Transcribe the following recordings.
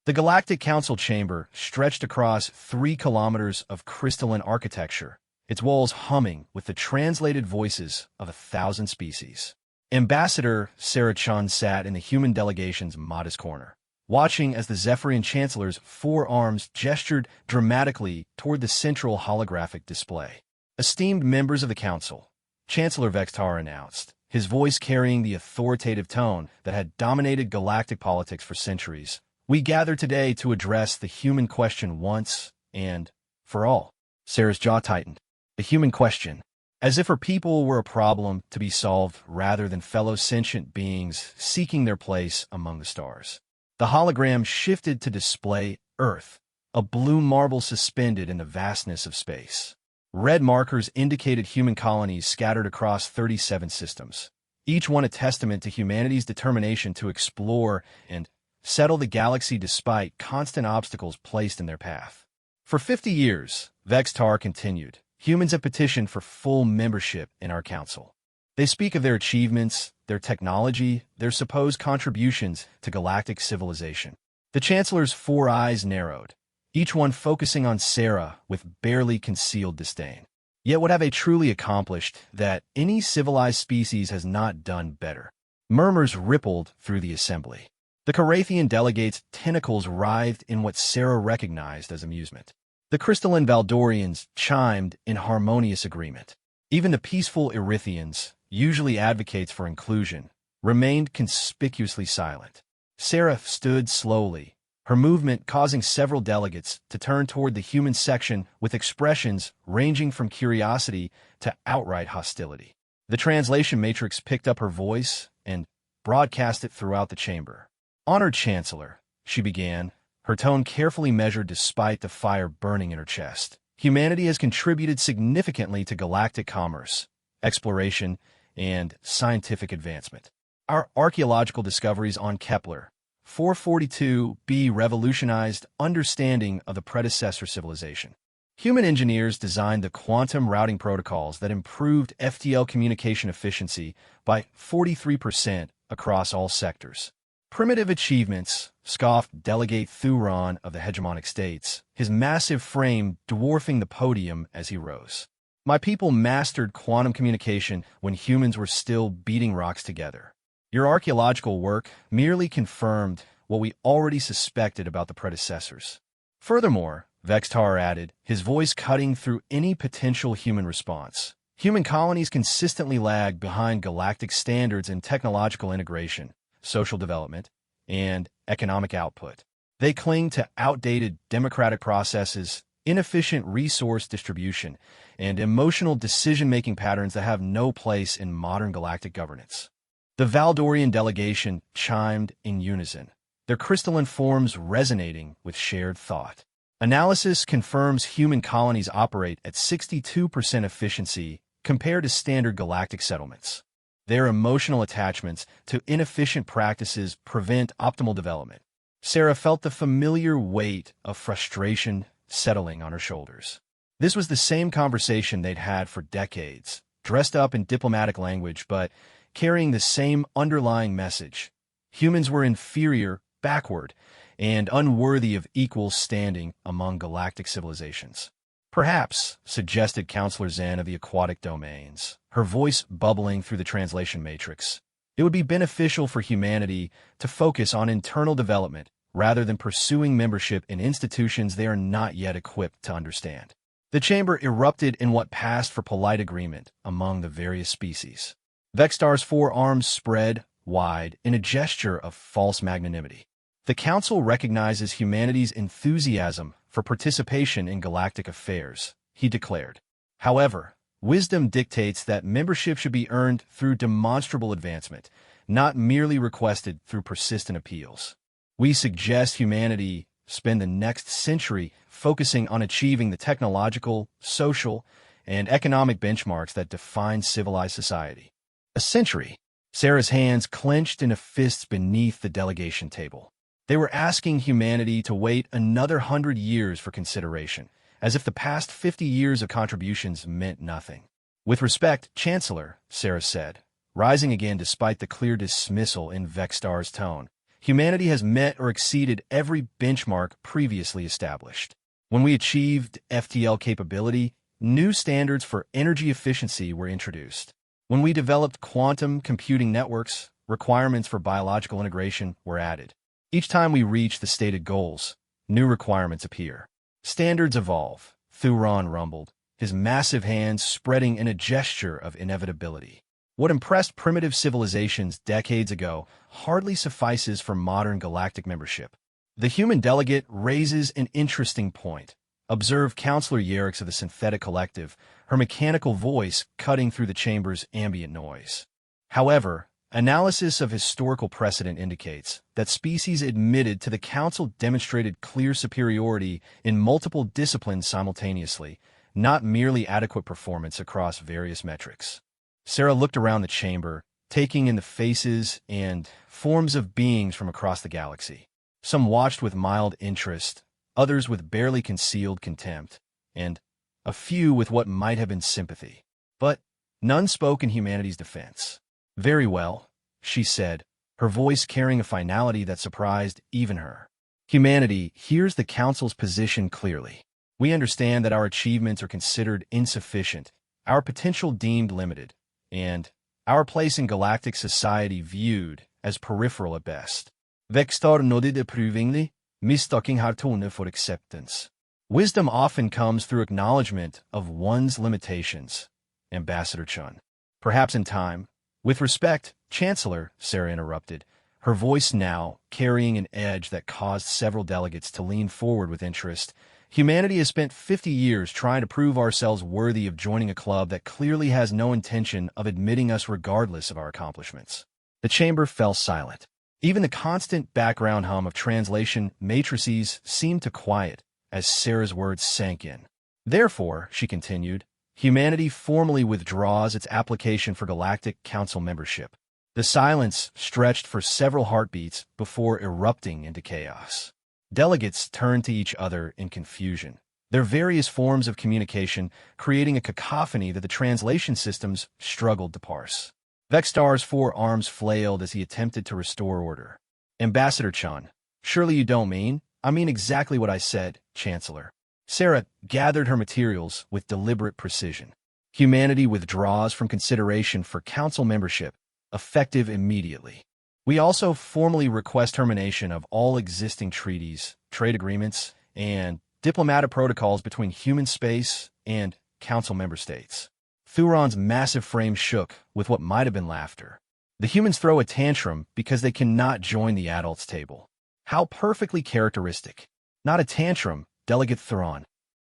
The Galactic Council chamber stretched across 3 kilometers of crystalline architecture, its walls humming with the translated voices of 1,000 species. Ambassador Sarah Chun sat in the human delegation's modest corner, watching as the Zephyrian Chancellor's 4 arms gestured dramatically toward the central holographic display. Esteemed members of the Council, Chancellor Vextar announced, his voice carrying the authoritative tone that had dominated galactic politics for centuries. We gather today to address the human question once and for all. Sarah's jaw tightened. The human question. As if her people were a problem to be solved rather than fellow sentient beings seeking their place among the stars. The hologram shifted to display Earth, a blue marble suspended in the vastness of space. Red markers indicated human colonies scattered across 37 systems, each one a testament to humanity's determination to explore and settle the galaxy despite constant obstacles placed in their path. For 50 years, Vextar continued, humans have petitioned for full membership in our council. They speak of their achievements, their technology, their supposed contributions to galactic civilization. The Chancellor's 4 eyes narrowed, each one focusing on Sarah with barely concealed disdain. Yet what have they truly accomplished that any civilized species has not done better? Murmurs rippled through the assembly. The Carathian delegates' tentacles writhed in what Sarah recognized as amusement. The crystalline Valdorians chimed in harmonious agreement. Even the peaceful Erythians, usually advocates for inclusion, remained conspicuously silent. Sarah stood slowly, her movement causing several delegates to turn toward the human section with expressions ranging from curiosity to outright hostility. The translation matrix picked up her voice and broadcast it throughout the chamber. Honored Chancellor, she began, her tone carefully measured despite the fire burning in her chest. Humanity has contributed significantly to galactic commerce, exploration, and scientific advancement. Our archaeological discoveries on Kepler 442b revolutionized understanding of the predecessor civilization. Human engineers designed the quantum routing protocols that improved FTL communication efficiency by 43% across all sectors. Primitive achievements, scoffed Delegate Thuron of the hegemonic states, his massive frame dwarfing the podium as he rose. My people mastered quantum communication when humans were still beating rocks together. Your archaeological work merely confirmed what we already suspected about the predecessors. Furthermore, Vextar added, his voice cutting through any potential human response. Human colonies consistently lag behind galactic standards in technological integration, social development, and economic output. They cling to outdated democratic processes, inefficient resource distribution, and emotional decision-making patterns that have no place in modern galactic governance. The Valdorian delegation chimed in unison, their crystalline forms resonating with shared thought. Analysis confirms human colonies operate at 62% efficiency compared to standard galactic settlements. Their emotional attachments to inefficient practices prevent optimal development. Sarah felt the familiar weight of frustration settling on her shoulders. This was the same conversation they'd had for decades, dressed up in diplomatic language, but carrying the same underlying message. Humans were inferior, backward, and unworthy of equal standing among galactic civilizations. Perhaps, suggested Counselor Zen of the aquatic domains, her voice bubbling through the translation matrix, it would be beneficial for humanity to focus on internal development rather than pursuing membership in institutions they are not yet equipped to understand. The chamber erupted in what passed for polite agreement among the various species. Vextar's 4 arms spread wide in a gesture of false magnanimity. The Council recognizes humanity's enthusiasm for participation in galactic affairs, he declared. However, wisdom dictates that membership should be earned through demonstrable advancement, not merely requested through persistent appeals. We suggest humanity spend the next century focusing on achieving the technological, social, and economic benchmarks that define civilized society. A century. Sarah's hands clenched into fists beneath the delegation table. They were asking humanity to wait another 100 years for consideration, as if the past 50 years of contributions meant nothing. With respect, Chancellor, Sarah said, rising again despite the clear dismissal in Vextar's tone, humanity has met or exceeded every benchmark previously established. When we achieved FTL capability, new standards for energy efficiency were introduced. When we developed quantum computing networks, requirements for biological integration were added. Each time we reach the stated goals, new requirements appear. Standards evolve, Thuron rumbled, his massive hands spreading in a gesture of inevitability. What impressed primitive civilizations decades ago hardly suffices for modern galactic membership. The human delegate raises an interesting point. Observe Counselor Yerix of the Synthetic Collective, her mechanical voice cutting through the chamber's ambient noise. However, analysis of historical precedent indicates that species admitted to the Council demonstrated clear superiority in multiple disciplines simultaneously, not merely adequate performance across various metrics. Sarah looked around the chamber, taking in the faces and forms of beings from across the galaxy. Some watched with mild interest, others with barely concealed contempt, and a few with what might have been sympathy. But none spoke in humanity's defense. "Very well," she said, her voice carrying a finality that surprised even her. "Humanity hears the Council's position clearly. We understand that our achievements are considered insufficient, our potential deemed limited, and our place in galactic society viewed as peripheral at best." Vextar nodded approvingly, mistaking her tone for acceptance. "Wisdom often comes through acknowledgement of one's limitations, Ambassador Chun. Perhaps in time." "With respect, Chancellor," Sarah interrupted, her voice now carrying an edge that caused several delegates to lean forward with interest. "Humanity has spent 50 years trying to prove ourselves worthy of joining a club that clearly has no intention of admitting us regardless of our accomplishments." The chamber fell silent. Even the constant background hum of translation matrices seemed to quiet as Sarah's words sank in. "Therefore," she continued, "humanity formally withdraws its application for Galactic Council membership." The silence stretched for several heartbeats before erupting into chaos. Delegates turned to each other in confusion, their various forms of communication creating a cacophony that the translation systems struggled to parse. Vextar's four arms flailed as he attempted to restore order. "Ambassador Chun, surely you don't mean—" "I mean exactly what I said, Chancellor." Sarah gathered her materials with deliberate precision. "Humanity withdraws from consideration for Council membership, effective immediately. We also formally request termination of all existing treaties, trade agreements, and diplomatic protocols between human space and Council member states." Thuron's massive frame shook with what might have been laughter. "The humans throw a tantrum because they cannot join the adults' table. How perfectly characteristic. Not a tantrum, Delegate Thuron."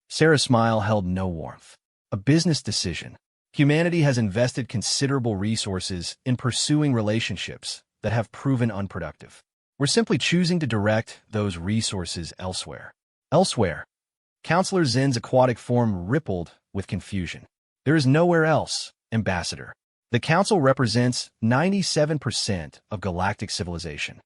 Sarah's smile held no warmth. "A business decision. Humanity has invested considerable resources in pursuing relationships that have proven unproductive. We're simply choosing to direct those resources elsewhere." "Elsewhere?" Counselor Zen's aquatic form rippled with confusion. "There is nowhere else, Ambassador. The Council represents 97% of galactic civilization."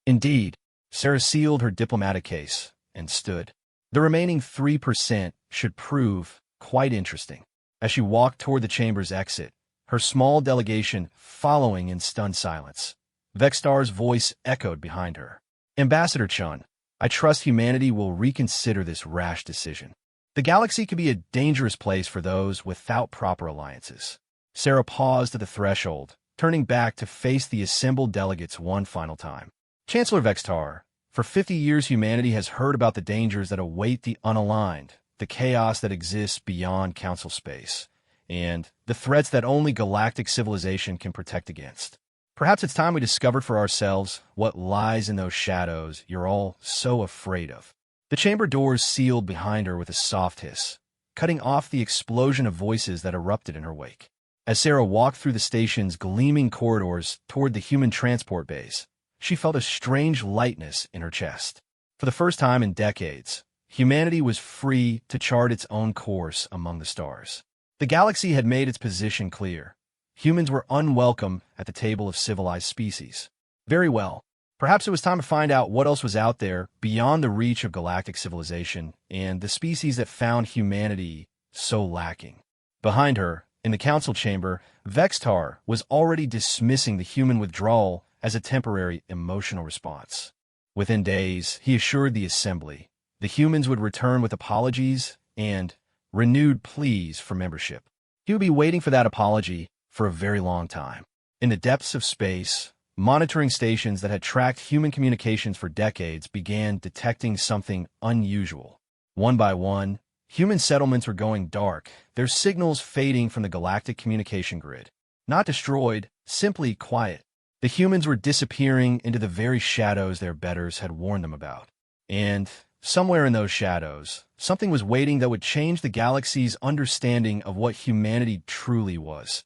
"Indeed." Sarah sealed her diplomatic case and stood. "The remaining 3% should prove quite interesting." As she walked toward the chamber's exit, her small delegation following in stunned silence, Vextar's voice echoed behind her. "Ambassador Chun, I trust humanity will reconsider this rash decision. The galaxy could be a dangerous place for those without proper alliances." Sarah paused at the threshold, turning back to face the assembled delegates one final time. "Chancellor Vextar, for 50 years humanity has heard about the dangers that await the unaligned, the chaos that exists beyond Council space, and the threats that only galactic civilization can protect against. Perhaps it's time we discovered for ourselves what lies in those shadows you're all so afraid of." The chamber doors sealed behind her with a soft hiss, cutting off the explosion of voices that erupted in her wake. As Sarah walked through the station's gleaming corridors toward the human transport bays, she felt a strange lightness in her chest. For the first time in decades, humanity was free to chart its own course among the stars. The galaxy had made its position clear. Humans were unwelcome at the table of civilized species. Very well. Perhaps it was time to find out what else was out there beyond the reach of galactic civilization and the species that found humanity so lacking. Behind her, in the council chamber, Vextar was already dismissing the human withdrawal as a temporary emotional response. Within days, he assured the assembly the humans would return with apologies and renewed pleas for membership. He would be waiting for that apology for a very long time. In the depths of space, monitoring stations that had tracked human communications for decades began detecting something unusual. One by one, human settlements were going dark, their signals fading from the galactic communication grid. Not destroyed, simply quiet. The humans were disappearing into the very shadows their betters had warned them about. And somewhere in those shadows, something was waiting that would change the galaxy's understanding of what humanity truly was.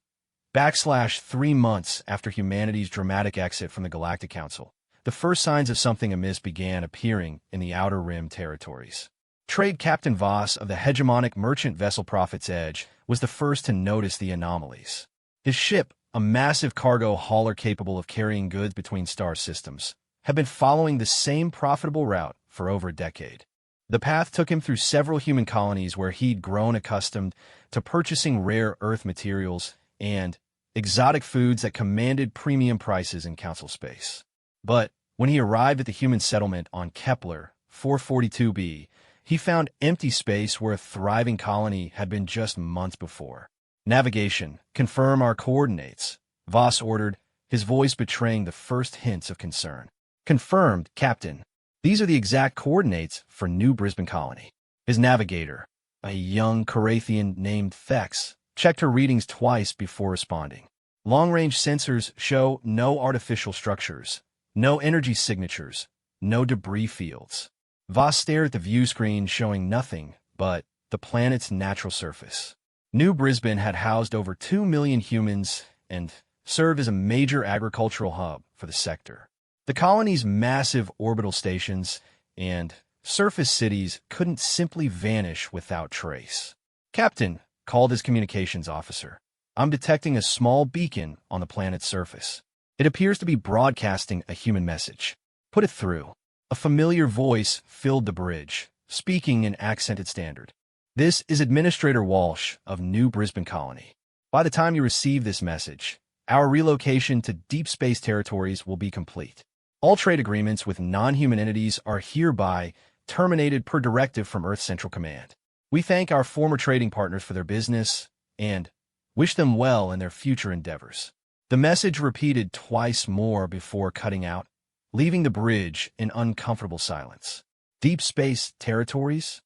3 months after humanity's dramatic exit from the Galactic Council, the first signs of something amiss began appearing in the Outer Rim territories. Trade Captain Voss of the hegemonic merchant vessel Prophet's Edge was the first to notice the anomalies. His ship, a massive cargo hauler capable of carrying goods between star systems, had been following the same profitable route for over a decade. The path took him through several human colonies where he'd grown accustomed to purchasing rare Earth materials and exotic foods that commanded premium prices in Council space. But when he arrived at the human settlement on Kepler 442b, he found empty space where a thriving colony had been just months before. "Navigation, confirm our coordinates," Voss ordered, his voice betraying the first hints of concern. "Confirmed, Captain. These are the exact coordinates for New Brisbane Colony." His navigator, a young Carathian named Thex, checked her readings twice before responding. Long-range sensors show no artificial structures, no energy signatures, no debris fields. Voss stared at the view screen showing nothing but the planet's natural surface. New Brisbane had housed over 2 million humans and served as a major agricultural hub for the sector. The colony's massive orbital stations and surface cities couldn't simply vanish without trace. "Captain," called his communications officer, "I'm detecting a small beacon on the planet's surface. It appears to be broadcasting a human message. Put it through." A familiar voice filled the bridge, speaking in accented standard. "This is Administrator Walsh of New Brisbane Colony. By the time you receive this message, our relocation to deep space territories will be complete. All trade agreements with non-human entities are hereby terminated per directive from Earth Central Command. We thank our former trading partners for their business and wish them well in their future endeavors." The message repeated twice more before cutting out, leaving the bridge in uncomfortable silence. "Deep space territories?"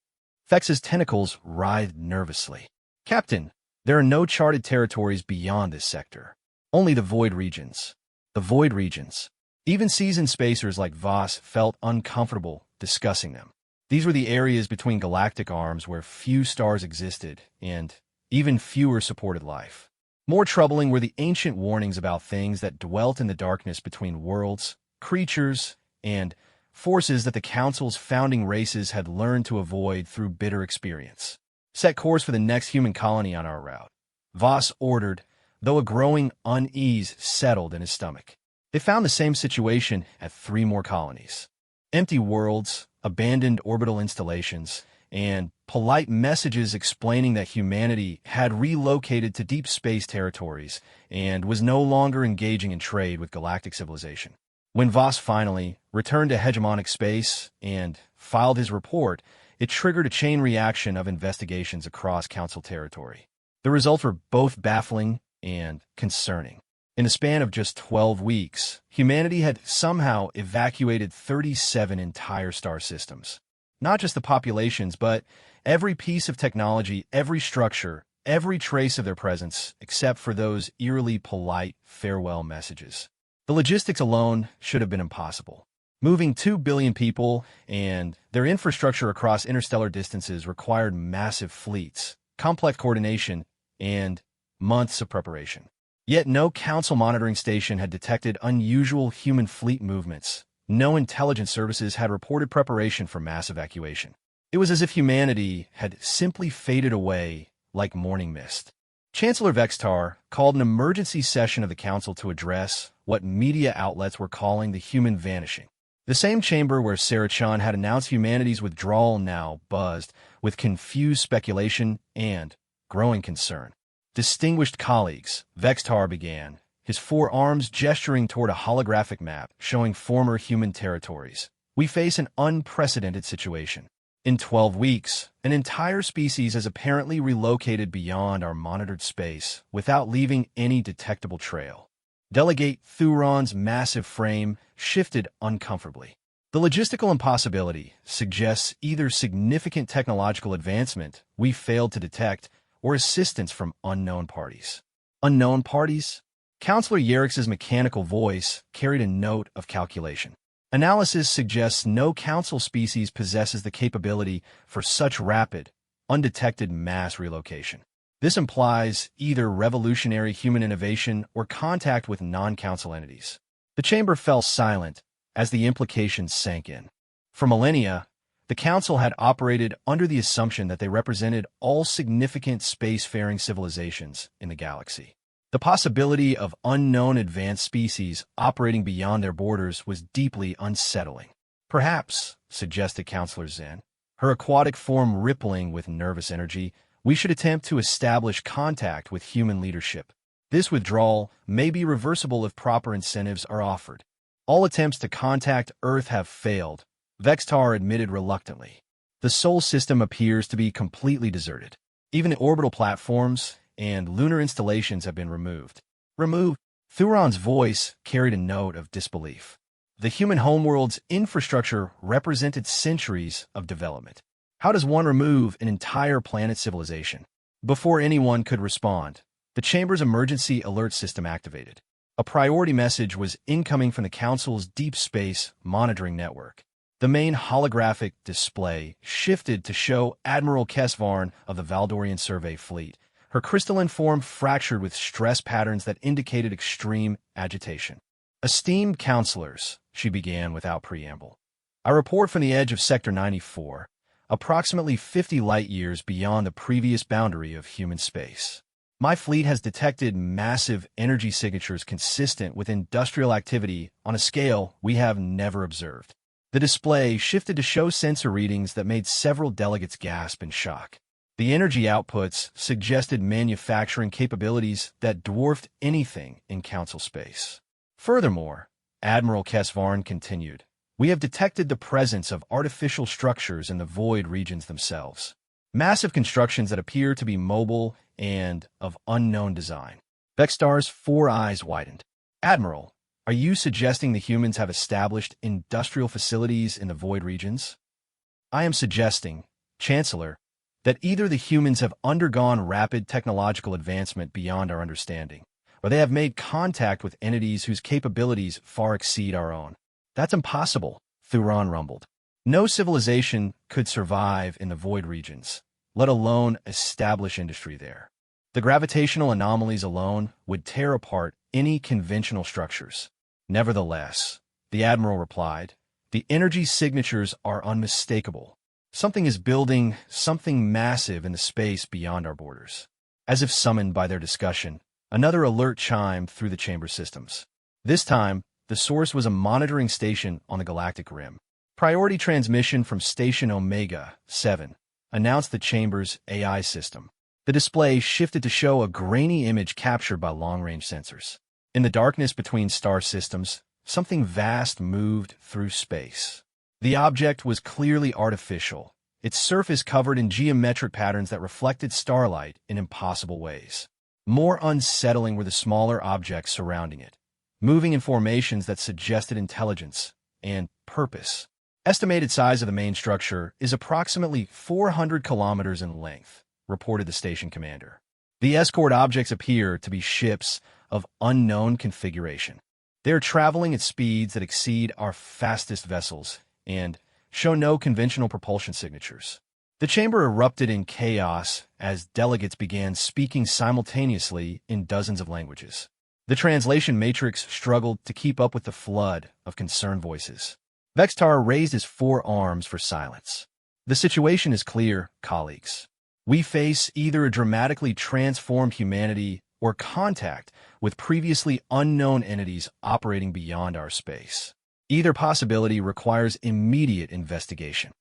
Thex's tentacles writhed nervously. "Captain, there are no charted territories beyond this sector. Only the void regions." The void regions. Even seasoned spacers like Voss felt uncomfortable discussing them. These were the areas between galactic arms where few stars existed and even fewer supported life. More troubling were the ancient warnings about things that dwelt in the darkness between worlds, creatures, and forces that the Council's founding races had learned to avoid through bitter experience. "Set course for the next human colony on our route," Voss ordered, though a growing unease settled in his stomach. They found the same situation at 3 more colonies. Empty worlds, abandoned orbital installations, and polite messages explaining that humanity had relocated to deep space territories and was no longer engaging in trade with galactic civilization. When Voss finally returned to hegemonic space and filed his report, it triggered a chain reaction of investigations across Council territory. The results were both baffling and concerning. In the span of just 12 weeks, humanity had somehow evacuated 37 entire star systems. Not just the populations, but every piece of technology, every structure, every trace of their presence, except for those eerily polite farewell messages. The logistics alone should have been impossible. Moving 2 billion people and their infrastructure across interstellar distances required massive fleets, complex coordination, and months of preparation. Yet no Council monitoring station had detected unusual human fleet movements. No intelligence services had reported preparation for mass evacuation. It was as if humanity had simply faded away like morning mist. Chancellor Vextar called an emergency session of the Council to address what media outlets were calling the human vanishing. The same chamber where Sarachan had announced humanity's withdrawal now buzzed with confused speculation and growing concern. "Distinguished colleagues," Vextar began, his forearms gesturing toward a holographic map showing former human territories. We face an unprecedented situation. In 12 weeks, an entire species has apparently relocated beyond our monitored space without leaving any detectable trail. Delegate Thuron's massive frame shifted uncomfortably. The logistical impossibility suggests either significant technological advancement we failed to detect or assistance from unknown parties. Unknown parties? Counselor Yerix's mechanical voice carried a note of calculation. Analysis suggests no council species possesses the capability for such rapid, undetected mass relocation. This implies either revolutionary human innovation or contact with non-council entities. The chamber fell silent as the implications sank in. For millennia, the council had operated under the assumption that they represented all significant spacefaring civilizations in the galaxy. The possibility of unknown advanced species operating beyond their borders was deeply unsettling. Perhaps, suggested Counselor Zen, her aquatic form rippling with nervous energy, we should attempt to establish contact with human leadership. This withdrawal may be reversible if proper incentives are offered. All attempts to contact Earth have failed, Vextar admitted reluctantly. The Sol system appears to be completely deserted. Even the orbital platforms and lunar installations have been removed. Removed? Thuron's voice carried a note of disbelief. The human homeworld's infrastructure represented centuries of development. How does one remove an entire planet civilization? Before anyone could respond, the chamber's emergency alert system activated. A priority message was incoming from the Council's deep space monitoring network. The main holographic display shifted to show Admiral Kesvarn of the Valdorian Survey Fleet, her crystalline form fractured with stress patterns that indicated extreme agitation. Esteemed counselors, she began without preamble. I report from the edge of Sector 94, approximately 50 light-years beyond the previous boundary of human space. My fleet has detected massive energy signatures consistent with industrial activity on a scale we have never observed. The display shifted to show sensor readings that made several delegates gasp in shock. The energy outputs suggested manufacturing capabilities that dwarfed anything in Council space. Furthermore, Admiral Kesvarn continued, we have detected the presence of artificial structures in the void regions themselves. Massive constructions that appear to be mobile and of unknown design. Vextar's four eyes widened. Admiral, are you suggesting the humans have established industrial facilities in the void regions? I am suggesting, Chancellor, that either the humans have undergone rapid technological advancement beyond our understanding, or they have made contact with entities whose capabilities far exceed our own. That's impossible, Thuron rumbled. No civilization could survive in the void regions, let alone establish industry there. The gravitational anomalies alone would tear apart any conventional structures. Nevertheless, the Admiral replied, the energy signatures are unmistakable. Something is building something massive in the space beyond our borders. As if summoned by their discussion, another alert chimed through the chamber systems. This time, the source was a monitoring station on the Galactic Rim. Priority transmission from Station Omega 7 announced the chamber's AI system. The display shifted to show a grainy image captured by long-range sensors. In the darkness between star systems, something vast moved through space. The object was clearly artificial, its surface covered in geometric patterns that reflected starlight in impossible ways. More unsettling were the smaller objects surrounding it, moving in formations that suggested intelligence and purpose. Estimated size of the main structure is approximately 400 kilometers in length, reported the station commander. The escort objects appear to be ships of unknown configuration. They are traveling at speeds that exceed our fastest vessels and show no conventional propulsion signatures. The chamber erupted in chaos as delegates began speaking simultaneously in dozens of languages. The translation matrix struggled to keep up with the flood of concerned voices. Vextar raised his forearms for silence. The situation is clear, colleagues. We face either a dramatically transformed humanity or contact with previously unknown entities operating beyond our space. Either possibility requires immediate investigation.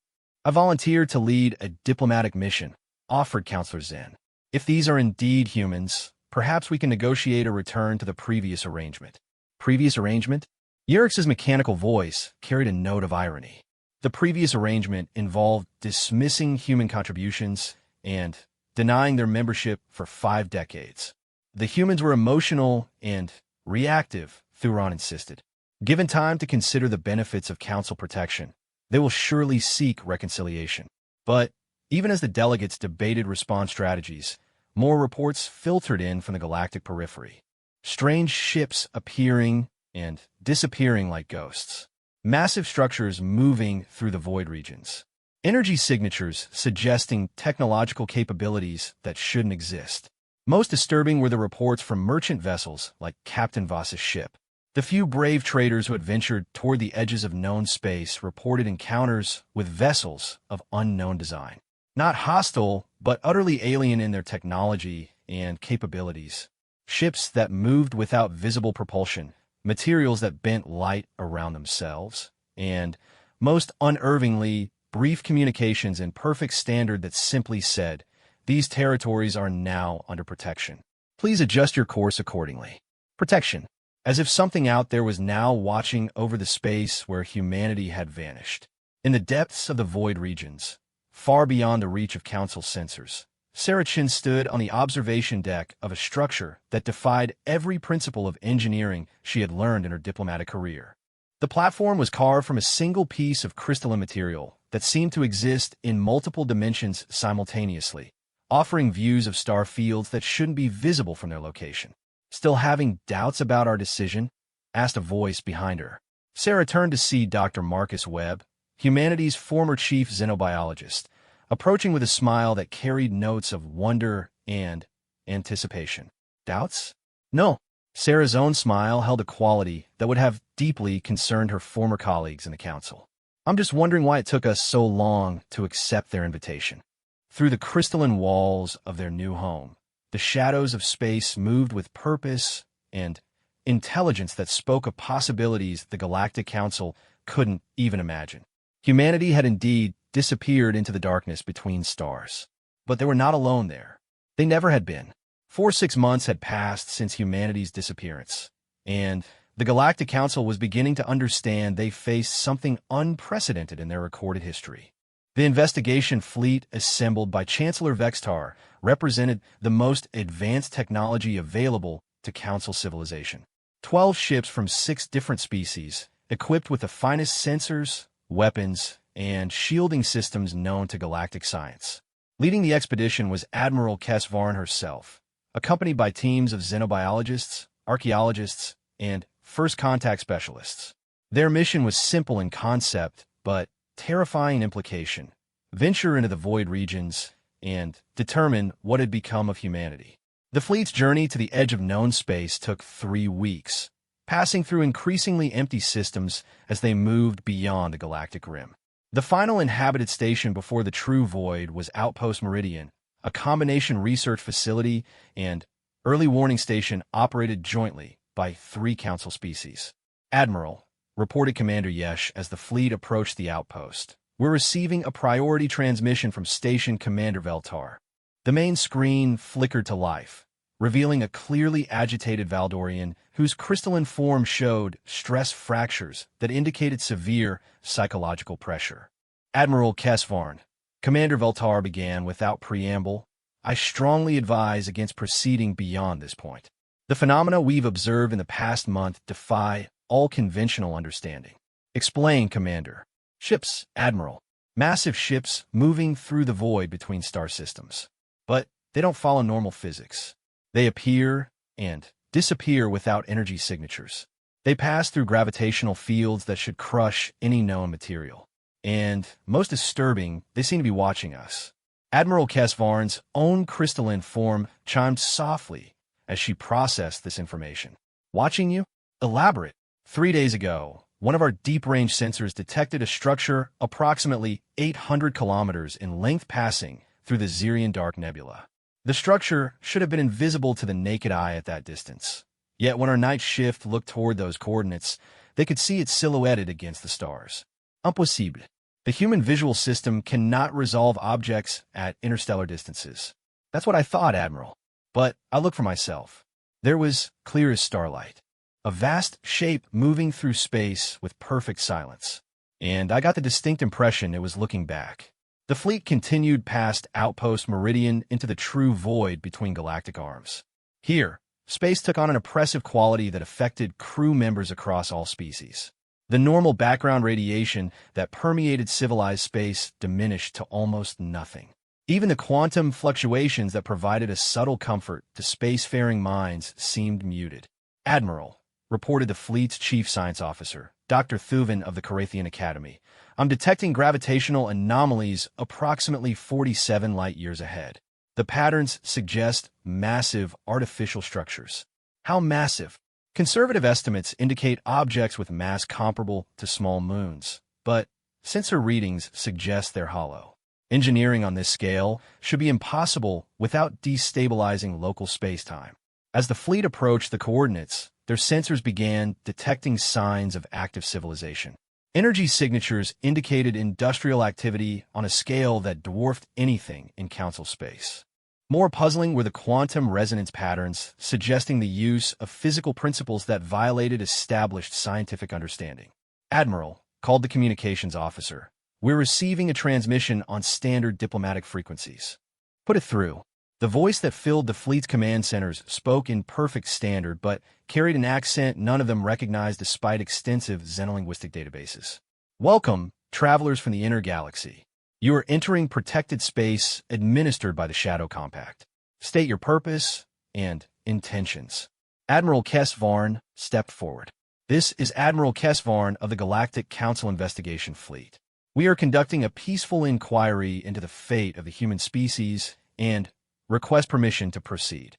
I volunteered to lead a diplomatic mission, offered Counselor Zen. If these are indeed humans, perhaps we can negotiate a return to the previous arrangement. Previous arrangement? Yurix's mechanical voice carried a note of irony. The previous arrangement involved dismissing human contributions and denying their membership for 5 decades. The humans were emotional and reactive, Thuron insisted. Given time to consider the benefits of council protection, they will surely seek reconciliation. But even as the delegates debated response strategies, more reports filtered in from the galactic periphery. Strange ships appearing and disappearing like ghosts. Massive structures moving through the void regions. Energy signatures suggesting technological capabilities that shouldn't exist. Most disturbing were the reports from merchant vessels like Captain Voss's ship. The few brave traders who had ventured toward the edges of known space reported encounters with vessels of unknown design. Not hostile, but utterly alien in their technology and capabilities. Ships that moved without visible propulsion, materials that bent light around themselves, and, most unnervingly, brief communications in perfect standard that simply said, "These territories are now under protection. Please adjust your course accordingly." Protection. As if something out there was now watching over the space where humanity had vanished. In the depths of the void regions, far beyond the reach of Council sensors, Sarachin stood on the observation deck of a structure that defied every principle of engineering she had learned in her diplomatic career. The platform was carved from a single piece of crystalline material that seemed to exist in multiple dimensions simultaneously, offering views of star fields that shouldn't be visible from their location. "Still having doubts about our decision?" asked a voice behind her. Sarah turned to see Dr. Marcus Webb, humanity's former chief xenobiologist, approaching with a smile that carried notes of wonder and anticipation. Doubts? No. Sarah's own smile held a quality that would have deeply concerned her former colleagues in the council. "I'm just wondering why it took us so long to accept their invitation." Through the crystalline walls of their new home, the shadows of space moved with purpose and intelligence that spoke of possibilities the Galactic Council couldn't even imagine. Humanity had indeed disappeared into the darkness between stars. But they were not alone there. They never had been. 6 months had passed since humanity's disappearance, and the Galactic Council was beginning to understand they faced something unprecedented in their recorded history. The investigation fleet assembled by Chancellor Vextar represented the most advanced technology available to Council civilization. 12 ships from 6 different species, equipped with the finest sensors, weapons, and shielding systems known to galactic science. Leading the expedition was Admiral Kesvarn herself, accompanied by teams of xenobiologists, archaeologists, and first contact specialists. Their mission was simple in concept, but terrifying in implication: venture into the void regions and determine what had become of humanity. The fleet's journey to the edge of known space took 3 weeks, passing through increasingly empty systems as they moved beyond the galactic rim. The final inhabited station before the true void was Outpost Meridian, a combination research facility and early warning station operated jointly by 3 council species. "Admiral," reported Commander Yesh as the fleet approached the outpost, "we're receiving a priority transmission from Station Commander Veltar." The main screen flickered to life, revealing a clearly agitated Valdorian whose crystalline form showed stress fractures that indicated severe psychological pressure. "Admiral Kesvarn," Commander Veltar began without preamble, "I strongly advise against proceeding beyond this point. The phenomena we've observed in the past month defy all conventional understanding." "Explain, Commander." "Ships, Admiral. Massive ships moving through the void between star systems. But they don't follow normal physics. They appear and disappear without energy signatures. They pass through gravitational fields that should crush any known material. And, most disturbing, they seem to be watching us." Admiral Kesvarn's own crystalline form chimed softly as she processed this information. "Watching you? Elaborate." 3 days ago, one of our deep-range sensors detected a structure approximately 800 kilometers in length passing through the Zirian Dark Nebula. The structure should have been invisible to the naked eye at that distance. Yet when our night shift looked toward those coordinates, they could see it silhouetted against the stars. Impossible. The human visual system cannot resolve objects at interstellar distances. "That's what I thought, Admiral." But I looked for myself. There was clear as starlight. A vast shape moving through space with perfect silence. And I got the distinct impression it was looking back. The fleet continued past Outpost Meridian into the true void between galactic arms. Here, space took on an oppressive quality that affected crew members across all species. The normal background radiation that permeated civilized space diminished to almost nothing. Even the quantum fluctuations that provided a subtle comfort to spacefaring minds seemed muted. "Admiral," reported the fleet's chief science officer, Dr. Thuven of the Carathian Academy, "I'm detecting gravitational anomalies approximately 47 light-years ahead. The patterns suggest massive artificial structures." How massive? Conservative estimates indicate objects with mass comparable to small moons, but sensor readings suggest they're hollow. Engineering on this scale should be impossible without destabilizing local spacetime. As the fleet approached the coordinates, their sensors began detecting signs of active civilization. Energy signatures indicated industrial activity on a scale that dwarfed anything in Council space. More puzzling were the quantum resonance patterns, suggesting the use of physical principles that violated established scientific understanding. "Admiral," called the communications officer, "we're receiving a transmission on standard diplomatic frequencies." "Put it through." The voice that filled the fleet's command centers spoke in perfect standard, but carried an accent none of them recognized despite extensive xenolinguistic databases. "Welcome, travelers from the inner galaxy. You are entering protected space administered by the Shadow Compact. State your purpose and intentions." Admiral Kesvarn stepped forward. "This is Admiral Kesvarn of the Galactic Council Investigation Fleet. We are conducting a peaceful inquiry into the fate of the human species and request permission to proceed."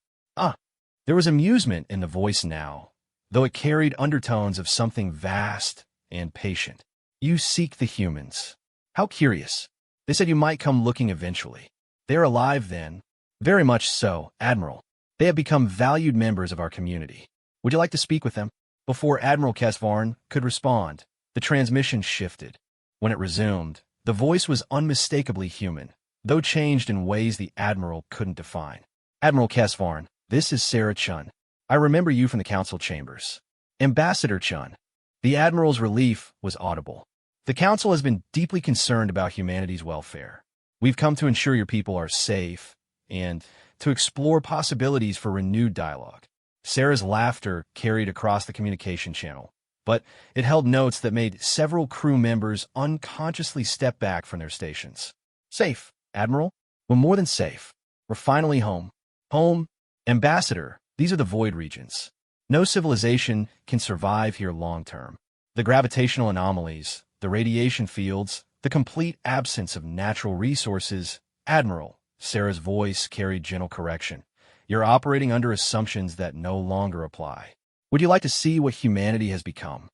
There was amusement in the voice now, though it carried undertones of something vast and patient. "You seek the humans. How curious. They said you might come looking eventually. They're alive then?" "Very much so, Admiral. They have become valued members of our community. Would you like to speak with them?" Before Admiral Kesvarn could respond, the transmission shifted. When it resumed, the voice was unmistakably human, though changed in ways the Admiral couldn't define. "Admiral Kesvarn, this is Sarah Chun. I remember you from the Council chambers." "Ambassador Chun." The Admiral's relief was audible. "The Council has been deeply concerned about humanity's welfare. We've come to ensure your people are safe and to explore possibilities for renewed dialogue." Sarah's laughter carried across the communication channel, but it held notes that made several crew members unconsciously step back from their stations. "Safe, Admiral? We're more than safe. We're finally home." "Home? Ambassador, these are the void regions. No civilization can survive here long-term. The gravitational anomalies, the radiation fields, the complete absence of natural resources." "Admiral," Sarah's voice carried gentle correction, "you're operating under assumptions that no longer apply. Would you like to see what humanity has become?"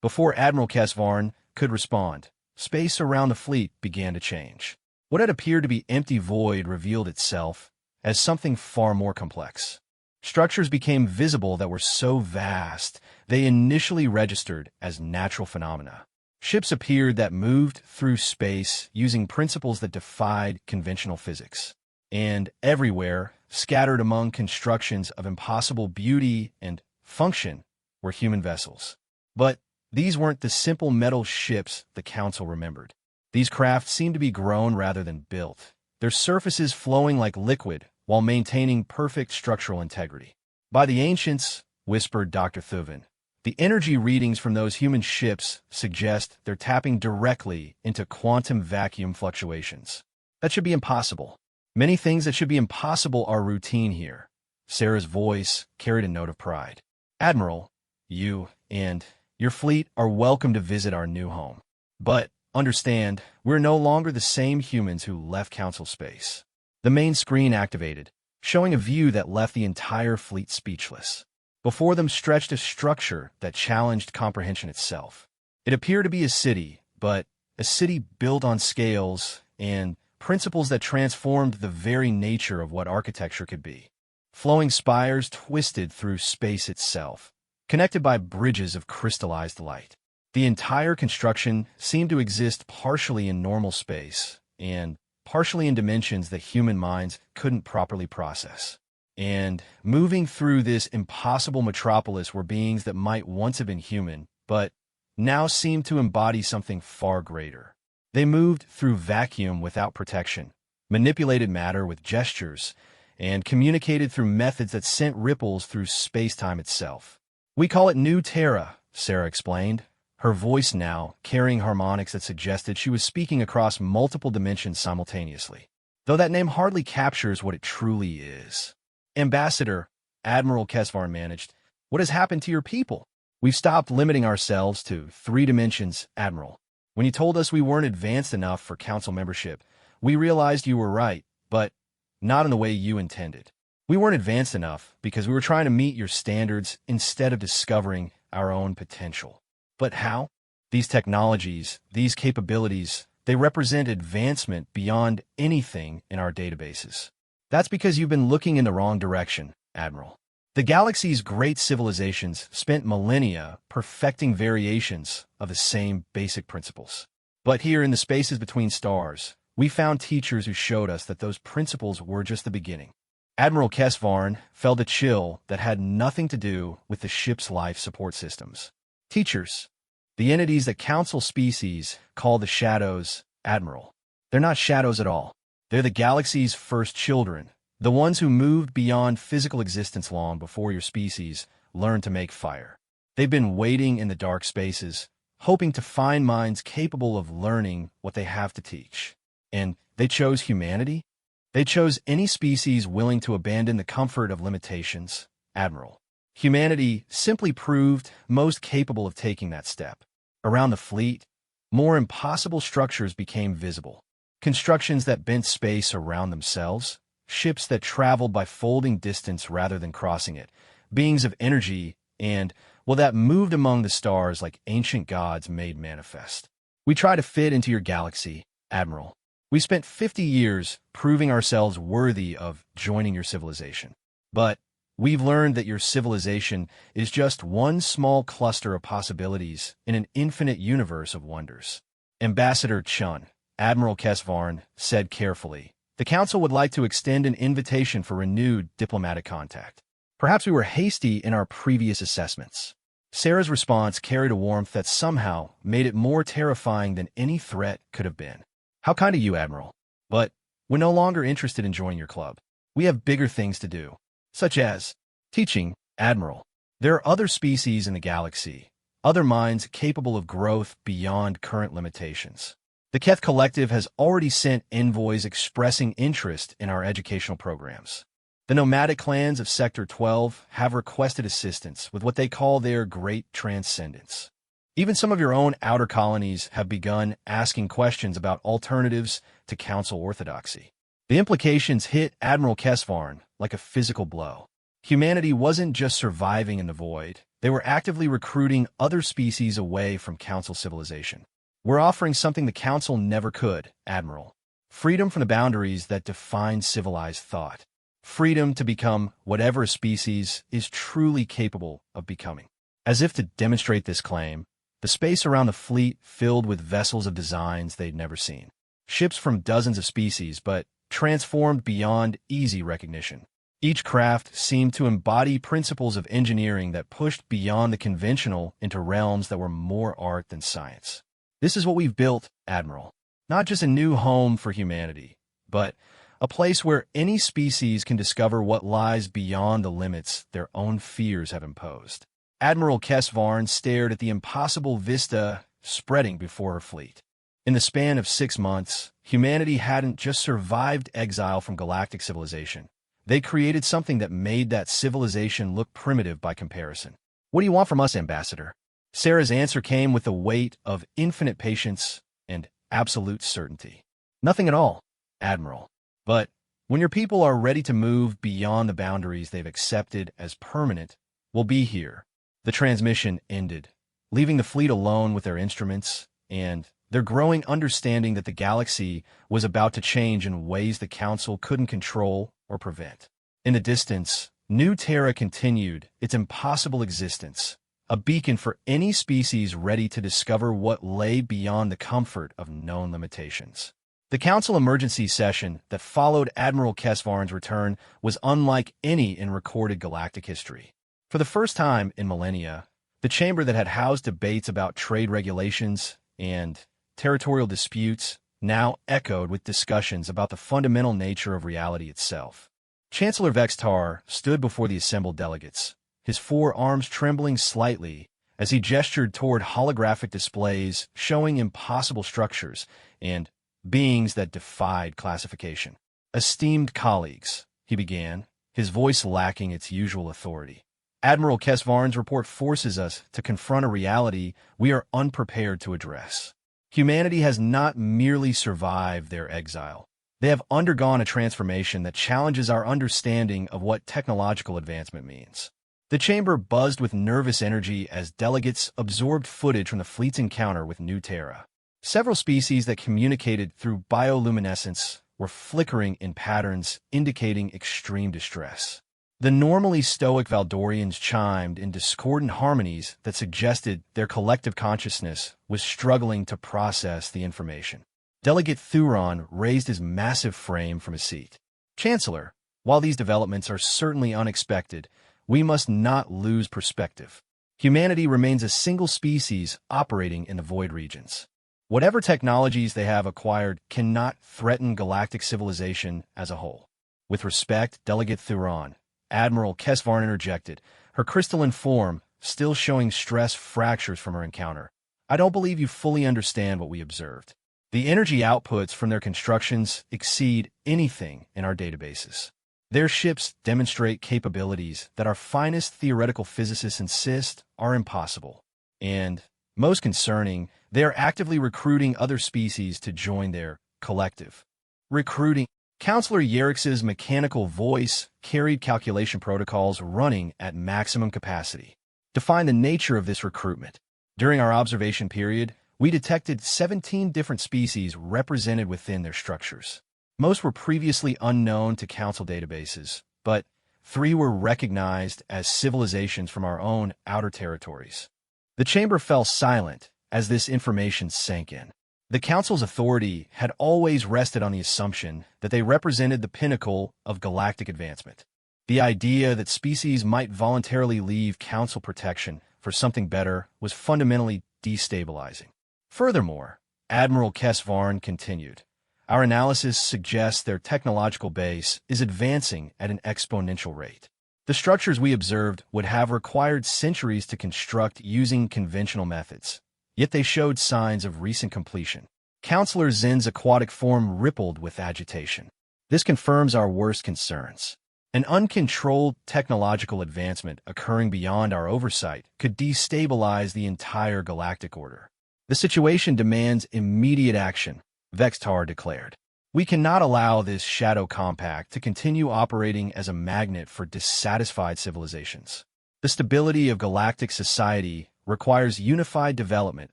Before Admiral Kesvarn could respond, space around the fleet began to change. What had appeared to be empty void revealed itself as something far more complex. Structures became visible that were so vast they initially registered as natural phenomena. Ships appeared that moved through space using principles that defied conventional physics. And everywhere, scattered among constructions of impossible beauty and function, were human vessels. But these weren't the simple metal ships the Council remembered. These craft seemed to be grown rather than built, their surfaces flowing like liquid while maintaining perfect structural integrity. "By the ancients," whispered Dr. Thuven, "the energy readings from those human ships suggest they're tapping directly into quantum vacuum fluctuations. That should be impossible. Many things that should be impossible are routine here." Sarah's voice carried a note of pride. "Admiral, you and your fleet are welcome to visit our new home. But understand, we're no longer the same humans who left Council space." The main screen activated, showing a view that left the entire fleet speechless. Before them stretched a structure that challenged comprehension itself. It appeared to be a city, but a city built on scales and principles that transformed the very nature of what architecture could be. Flowing spires twisted through space itself, connected by bridges of crystallized light. The entire construction seemed to exist partially in normal space and partially in dimensions that human minds couldn't properly process. and moving through this impossible metropolis were beings that might once have been human, but now seemed to embody something far greater. They moved through vacuum without protection, manipulated matter with gestures, and communicated through methods that sent ripples through space-time itself. "We call it New Terra," Sarah explained, her voice now carrying harmonics that suggested she was speaking across multiple dimensions simultaneously, though that name hardly captures what it truly is. "Ambassador," Admiral Kesvarn managed, "what has happened to your people? We've stopped limiting ourselves to 3 dimensions, Admiral. When you told us we weren't advanced enough for Council membership, we realized you were right, but not in the way you intended. We weren't advanced enough because we were trying to meet your standards instead of discovering our own potential. But how? These technologies, these capabilities, they represent advancement beyond anything in our databases. That's because you've been looking in the wrong direction, Admiral. The galaxy's great civilizations spent millennia perfecting variations of the same basic principles. But here in the spaces between stars, we found teachers who showed us that those principles were just the beginning." Admiral Kesvarn felt a chill that had nothing to do with the ship's life support systems. "Teachers, the entities that Council species call the shadows, Admiral. They're not shadows at all. They're the galaxy's first children, the ones who moved beyond physical existence long before your species learned to make fire. They've been waiting in the dark spaces, hoping to find minds capable of learning what they have to teach. And they chose humanity? They chose any species willing to abandon the comfort of limitations, Admiral. Humanity simply proved most capable of taking that step. Around the fleet, more impossible structures became visible. Constructions that bent space around themselves, ships that traveled by folding distance rather than crossing it, beings of energy, and, well, that moved among the stars like ancient gods made manifest. We try to fit into your galaxy, Admiral. We spent 50 years proving ourselves worthy of joining your civilization. But we've learned that your civilization is just one small cluster of possibilities in an infinite universe of wonders." Ambassador Chun, Admiral Kesvarn, said carefully, "The Council would like to extend an invitation for renewed diplomatic contact. Perhaps we were hasty in our previous assessments." Sarah's response carried a warmth that somehow made it more terrifying than any threat could have been. "How kind of you, Admiral. But we're no longer interested in joining your club. We have bigger things to do, such as teaching, Admiral. There are other species in the galaxy, other minds capable of growth beyond current limitations. The Keth Collective has already sent envoys expressing interest in our educational programs. The nomadic clans of Sector 12 have requested assistance with what they call their Great Transcendence. Even some of your own outer colonies have begun asking questions about alternatives to Council orthodoxy." The implications hit Admiral Kesvarn like a physical blow. Humanity wasn't just surviving in the void, they were actively recruiting other species away from Council civilization. "We're offering something the Council never could, Admiral. Freedom from the boundaries that define civilized thought. Freedom to become whatever a species is truly capable of becoming." As if to demonstrate this claim, the space around the fleet filled with vessels of designs they'd never seen. Ships from dozens of species, but transformed beyond easy recognition. Each craft seemed to embody principles of engineering that pushed beyond the conventional into realms that were more art than science. "This is what we've built, Admiral. Not just a new home for humanity, but a place where any species can discover what lies beyond the limits their own fears have imposed." Admiral Kesvarn stared at the impossible vista spreading before her fleet. In the span of 6 months, humanity hadn't just survived exile from galactic civilization. They created something that made that civilization look primitive by comparison. "What do you want from us, Ambassador?" Sarah's answer came with the weight of infinite patience and absolute certainty. "Nothing at all, Admiral. But when your people are ready to move beyond the boundaries they've accepted as permanent, we'll be here." The transmission ended, leaving the fleet alone with their instruments and their growing understanding that the galaxy was about to change in ways the Council couldn't control or prevent. In the distance, New Terra continued its impossible existence, a beacon for any species ready to discover what lay beyond the comfort of known limitations. The Council emergency session that followed Admiral Kesvarn's return was unlike any in recorded galactic history. For the first time in millennia, the chamber that had housed debates about trade regulations and territorial disputes now echoed with discussions about the fundamental nature of reality itself. Chancellor Vextar stood before the assembled delegates, his forearms trembling slightly as he gestured toward holographic displays showing impossible structures and beings that defied classification. "Esteemed colleagues," he began, his voice lacking its usual authority. "Admiral Kesvarn's report forces us to confront a reality we are unprepared to address. Humanity has not merely survived their exile. They have undergone a transformation that challenges our understanding of what technological advancement means." The chamber buzzed with nervous energy as delegates absorbed footage from the fleet's encounter with New Terra. Several species that communicated through bioluminescence were flickering in patterns indicating extreme distress. The normally stoic Valdorians chimed in discordant harmonies that suggested their collective consciousness was struggling to process the information. Delegate Thuron raised his massive frame from his seat. "Chancellor, while these developments are certainly unexpected, we must not lose perspective. Humanity remains a single species operating in the void regions. Whatever technologies they have acquired cannot threaten galactic civilization as a whole." "With respect, Delegate Thuron," Admiral Kesvarn interjected, her crystalline form still showing stress fractures from her encounter. "I don't believe you fully understand what we observed. The energy outputs from their constructions exceed anything in our databases. Their ships demonstrate capabilities that our finest theoretical physicists insist are impossible. And, most concerning, they are actively recruiting other species to join their collective." "Recruiting?" Counselor Yerix's mechanical voice carried calculation protocols running at maximum capacity. "Define the nature of this recruitment." "During our observation period, we detected 17 different species represented within their structures. Most were previously unknown to Council databases, but 3 were recognized as civilizations from our own outer territories." The chamber fell silent as this information sank in. The Council's authority had always rested on the assumption that they represented the pinnacle of galactic advancement. The idea that species might voluntarily leave Council protection for something better was fundamentally destabilizing. Furthermore, Admiral Kesvarn continued, "Our analysis suggests their technological base is advancing at an exponential rate. The structures we observed would have required centuries to construct using conventional methods, yet they showed signs of recent completion." Counselor Zen's aquatic form rippled with agitation. "This confirms our worst concerns. An uncontrolled technological advancement occurring beyond our oversight could destabilize the entire galactic order. The situation demands immediate action," Vextar declared. "We cannot allow this shadow compact to continue operating as a magnet for dissatisfied civilizations. The stability of galactic society requires unified development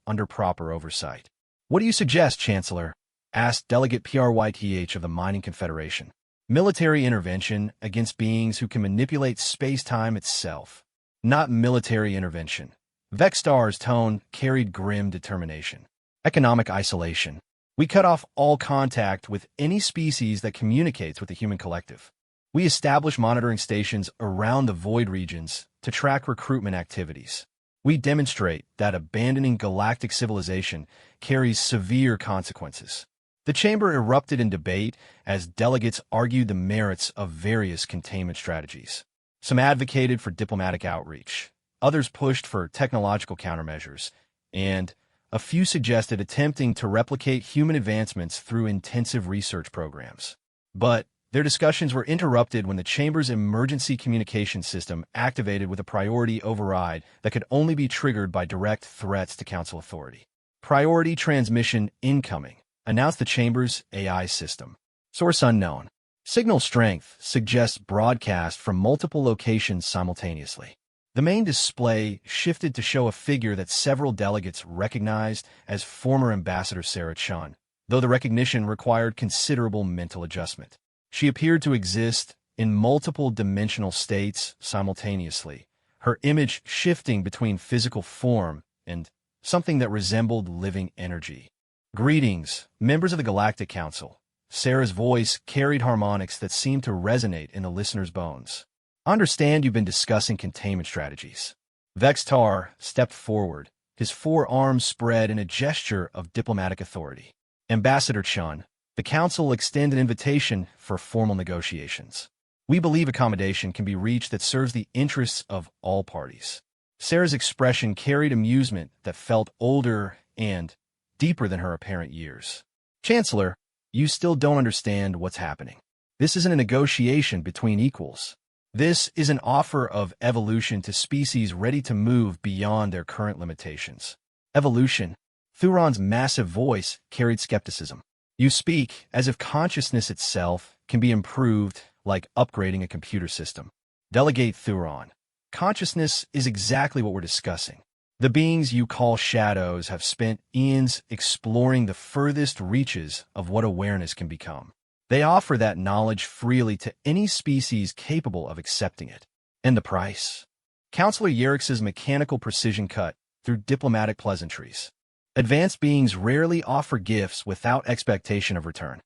under proper oversight." "What do you suggest, Chancellor?" asked Delegate Pryth of the Mining Confederation. "Military intervention against beings who can manipulate space-time itself." "Not military intervention." Vextar's tone carried grim determination. "Economic isolation. We cut off all contact with any species that communicates with the human collective. We establish monitoring stations around the void regions to track recruitment activities. We demonstrate that abandoning galactic civilization carries severe consequences." The chamber erupted in debate as delegates argued the merits of various containment strategies. Some advocated for diplomatic outreach, others pushed for technological countermeasures, and a few suggested attempting to replicate human advancements through intensive research programs. But their discussions were interrupted when the chamber's emergency communication system activated with a priority override that could only be triggered by direct threats to Council authority. "Priority transmission incoming," announced the chamber's AI system. "Source unknown. Signal strength suggests broadcast from multiple locations simultaneously." The main display shifted to show a figure that several delegates recognized as former Ambassador Sarah Chun, though the recognition required considerable mental adjustment. She appeared to exist in multiple dimensional states simultaneously, her image shifting between physical form and something that resembled living energy. Greetings, members of the Galactic Council. Sarah's voice carried harmonics that seemed to resonate in the listener's bones. I understand you've been discussing containment strategies. Vextar stepped forward, his forearms spread in a gesture of diplomatic authority. Ambassador Chun, the Council extends an invitation for formal negotiations. We believe accommodation can be reached that serves the interests of all parties. Sarah's expression carried amusement that felt older and deeper than her apparent years. Chancellor, you still don't understand what's happening. This isn't a negotiation between equals. This is an offer of evolution to species ready to move beyond their current limitations. Evolution. Thuron's massive voice carried skepticism. You speak as if consciousness itself can be improved like upgrading a computer system. Delegate Thuron. Consciousness is exactly what we're discussing. The beings you call shadows have spent eons exploring the furthest reaches of what awareness can become. They offer that knowledge freely to any species capable of accepting it. And the price? Counselor Yerix's mechanical precision cut through diplomatic pleasantries. Advanced beings rarely offer gifts without expectation of return.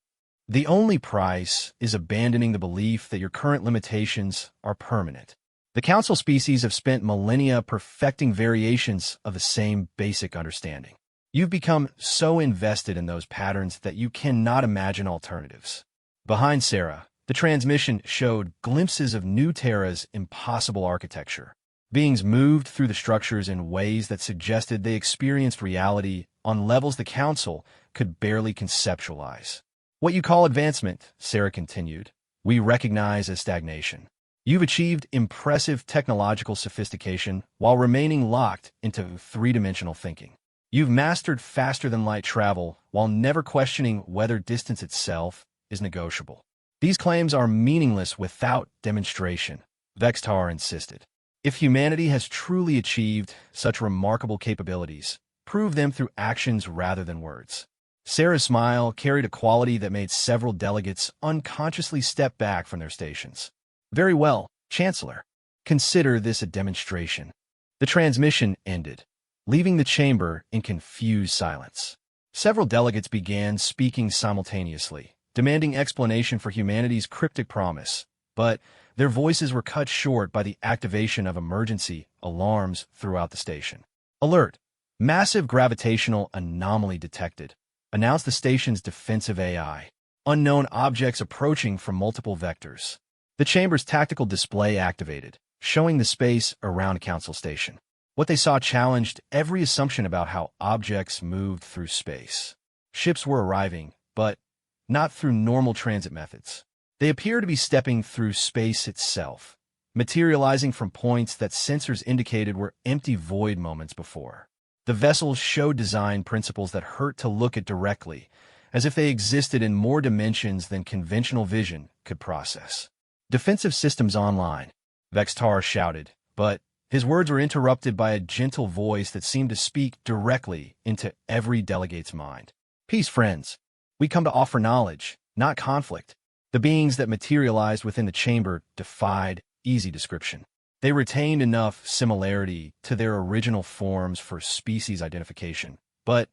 The only price is abandoning the belief that your current limitations are permanent. The Council species have spent millennia perfecting variations of the same basic understanding. You've become so invested in those patterns that you cannot imagine alternatives. Behind Sarah, the transmission showed glimpses of New Terra's impossible architecture. Beings moved through the structures in ways that suggested they experienced reality on levels the Council could barely conceptualize. What you call advancement, Sarah continued, we recognize as stagnation. You've achieved impressive technological sophistication while remaining locked into three-dimensional thinking. You've mastered faster-than-light travel while never questioning whether distance itself is negotiable. These claims are meaningless without demonstration, Vextar insisted. If humanity has truly achieved such remarkable capabilities, prove them through actions rather than words. Sarah's smile carried a quality that made several delegates unconsciously step back from their stations. Very well, Chancellor. Consider this a demonstration. The transmission ended, leaving the chamber in confused silence. Several delegates began speaking simultaneously, demanding explanation for humanity's cryptic promise, but their voices were cut short by the activation of emergency alarms throughout the station. Alert! Massive gravitational anomaly detected, announced the station's defensive AI. Unknown objects approaching from multiple vectors. The chamber's tactical display activated, showing the space around Council Station. What they saw challenged every assumption about how objects moved through space. Ships were arriving, but not through normal transit methods. They appeared to be stepping through space itself, materializing from points that sensors indicated were empty void moments before. The vessels showed design principles that hurt to look at directly, as if they existed in more dimensions than conventional vision could process. Defensive systems online, Vextar shouted, but his words were interrupted by a gentle voice that seemed to speak directly into every delegate's mind. Peace, friends. We come to offer knowledge, not conflict. The beings that materialized within the chamber defied easy description. They retained enough similarity to their original forms for species identification, but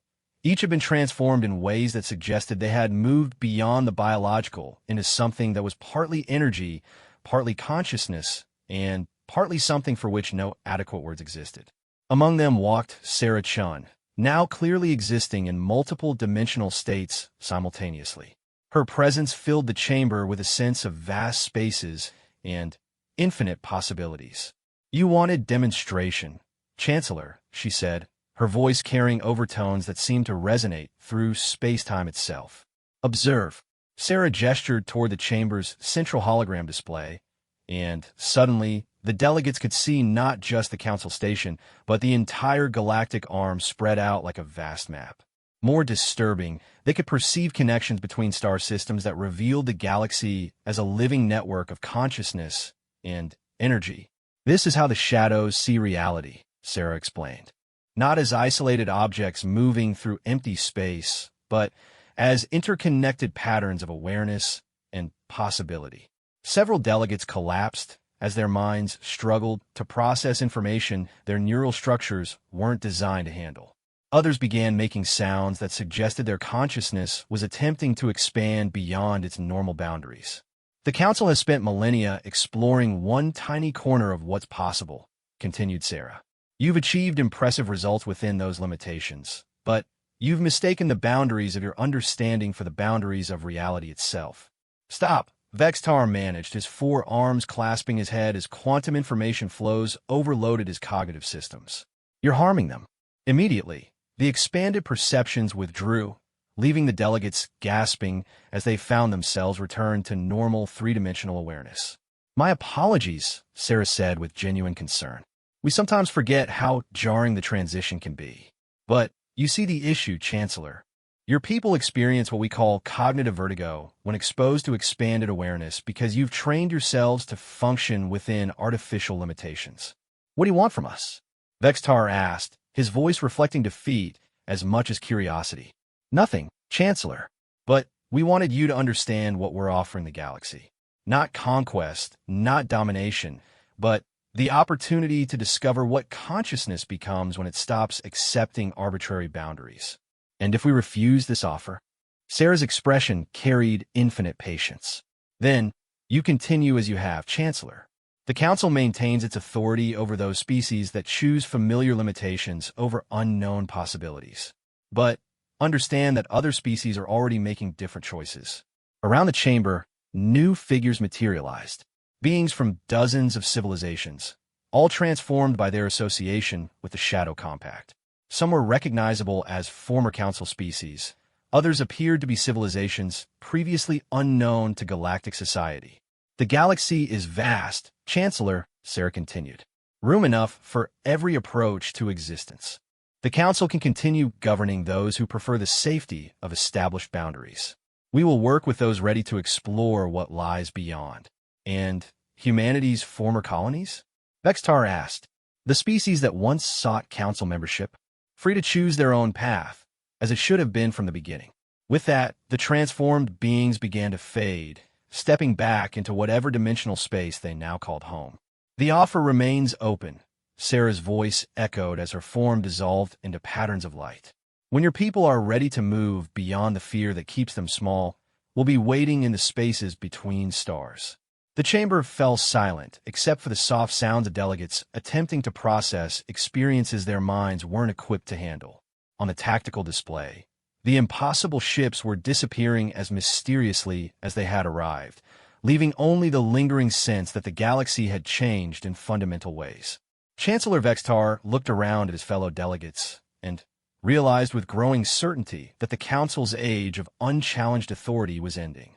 each had been transformed in ways that suggested they had moved beyond the biological into something that was partly energy, partly consciousness, and partly something for which no adequate words existed. Among them walked Sarah Chun, now clearly existing in multiple dimensional states simultaneously. Her presence filled the chamber with a sense of vast spaces and infinite possibilities. You wanted demonstration, Chancellor, she said, her voice carrying overtones that seemed to resonate through space-time itself. Observe. Sarah gestured toward the chamber's central hologram display, and suddenly the delegates could see not just the Council Station, but the entire galactic arm spread out like a vast map. More disturbing, they could perceive connections between star systems that revealed the galaxy as a living network of consciousness and energy. This is how the shadows see reality, Sarah explained. Not as isolated objects moving through empty space, but as interconnected patterns of awareness and possibility. Several delegates collapsed as their minds struggled to process information their neural structures weren't designed to handle. Others began making sounds that suggested their consciousness was attempting to expand beyond its normal boundaries. The Council has spent millennia exploring one tiny corner of what's possible, continued Sarah. You've achieved impressive results within those limitations, but you've mistaken the boundaries of your understanding for the boundaries of reality itself. Stop! Vextar managed, his four arms clasping his head as quantum information flows overloaded his cognitive systems. You're harming them. Immediately, the expanded perceptions withdrew, leaving the delegates gasping as they found themselves return to normal three-dimensional awareness. My apologies, Sarah said with genuine concern. We sometimes forget how jarring the transition can be. But you see the issue, Chancellor. Your people experience what we call cognitive vertigo when exposed to expanded awareness because you've trained yourselves to function within artificial limitations. What do you want from us? Vextar asked, his voice reflecting defeat as much as curiosity. Nothing, Chancellor. But we wanted you to understand what we're offering the galaxy. Not conquest, not domination, but the opportunity to discover what consciousness becomes when it stops accepting arbitrary boundaries. And if we refuse this offer? Sarah's expression carried infinite patience. Then, you continue as you have, Chancellor. The Council maintains its authority over those species that choose familiar limitations over unknown possibilities. But understand that other species are already making different choices. Around the chamber, new figures materialized. Beings from dozens of civilizations, all transformed by their association with the Shadow Compact. Some were recognizable as former Council species. Others appeared to be civilizations previously unknown to galactic society. The galaxy is vast, Chancellor, Sarah continued. Room enough for every approach to existence. The Council can continue governing those who prefer the safety of established boundaries. We will work with those ready to explore what lies beyond. And humanity's former colonies? Vextar asked. The species that once sought Council membership, free to choose their own path, as it should have been from the beginning. With that, the transformed beings began to fade, stepping back into whatever dimensional space they now called home. The offer remains open, Sarah's voice echoed as her form dissolved into patterns of light. When your people are ready to move beyond the fear that keeps them small, we'll be waiting in the spaces between stars. The chamber fell silent, except for the soft sounds of delegates attempting to process experiences their minds weren't equipped to handle. On the tactical display, the impossible ships were disappearing as mysteriously as they had arrived, leaving only the lingering sense that the galaxy had changed in fundamental ways. Chancellor Vextar looked around at his fellow delegates and realized with growing certainty that the Council's age of unchallenged authority was ending.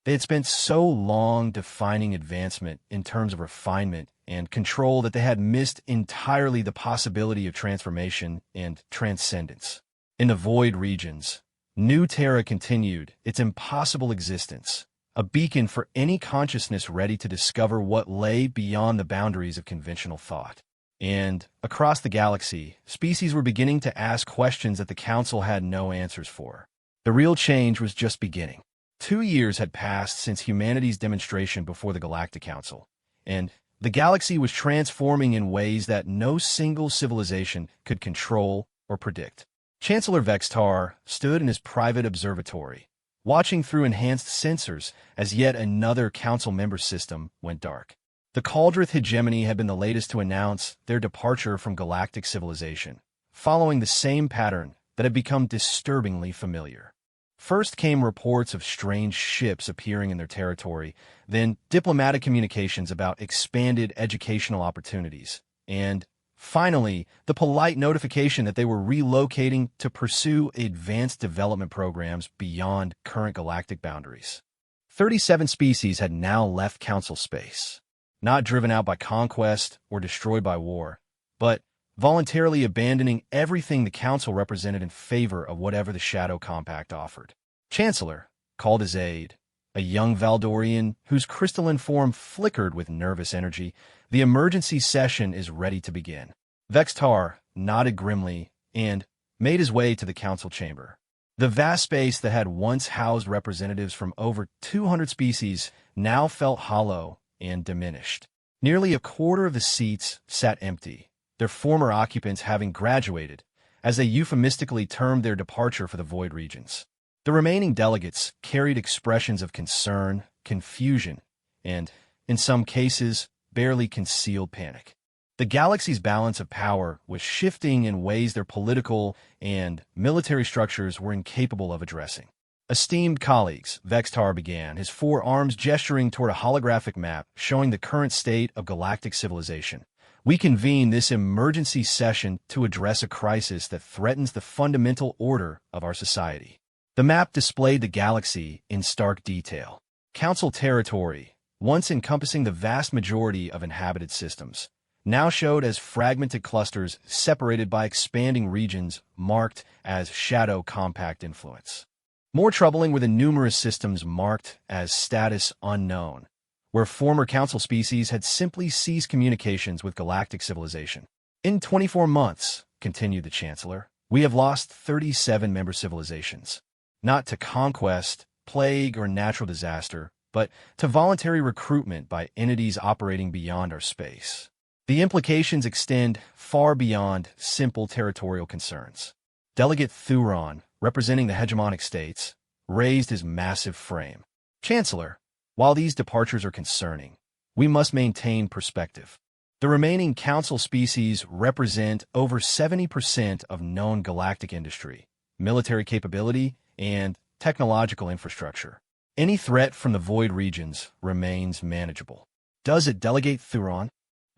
They had spent so long defining advancement in terms of refinement and control that they had missed entirely the possibility of transformation and transcendence. In the void regions, New Terra continued its impossible existence, a beacon for any consciousness ready to discover what lay beyond the boundaries of conventional thought. And, across the galaxy, species were beginning to ask questions that the Council had no answers for. The real change was just beginning. 2 years had passed since humanity's demonstration before the Galactic Council, and the galaxy was transforming in ways that no single civilization could control or predict. Chancellor Vextar stood in his private observatory, watching through enhanced sensors as yet another Council member system went dark. The Caldrith hegemony had been the latest to announce their departure from galactic civilization, following the same pattern that had become disturbingly familiar. First came reports of strange ships appearing in their territory, then diplomatic communications about expanded educational opportunities, and finally, the polite notification that they were relocating to pursue advanced development programs beyond current galactic boundaries. 37 species had now left Council space, not driven out by conquest or destroyed by war, but voluntarily abandoning everything the Council represented in favor of whatever the Shadow Compact offered. Chancellor called his aide, a young Valdorian whose crystalline form flickered with nervous energy. The emergency session is ready to begin. Vextar nodded grimly and made his way to the Council chamber. The vast space that had once housed representatives from over 200 species now felt hollow and diminished. Nearly a quarter of the seats sat empty, their former occupants having graduated, as they euphemistically termed their departure for the void regions. The remaining delegates carried expressions of concern, confusion, and, in some cases, barely concealed panic. The galaxy's balance of power was shifting in ways their political and military structures were incapable of addressing. Esteemed colleagues, Vextar began, his four arms gesturing toward a holographic map showing the current state of galactic civilization. We convene this emergency session to address a crisis that threatens the fundamental order of our society. The map displayed the galaxy in stark detail. Council territory, once encompassing the vast majority of inhabited systems, now showed as fragmented clusters separated by expanding regions marked as shadow compact influence. More troubling were the numerous systems marked as status unknown, where former council species had simply ceased communications with galactic civilization. In 24 months, continued the Chancellor, we have lost 37 member civilizations, not to conquest, plague, or natural disaster, but to voluntary recruitment by entities operating beyond our space. The implications extend far beyond simple territorial concerns. Delegate Thuron, representing the hegemonic states, raised his massive frame. Chancellor, while these departures are concerning, we must maintain perspective. The remaining council species represent over 70% of known galactic industry, military capability, and technological infrastructure. Any threat from the void regions remains manageable. Does it, Delegate Thuron?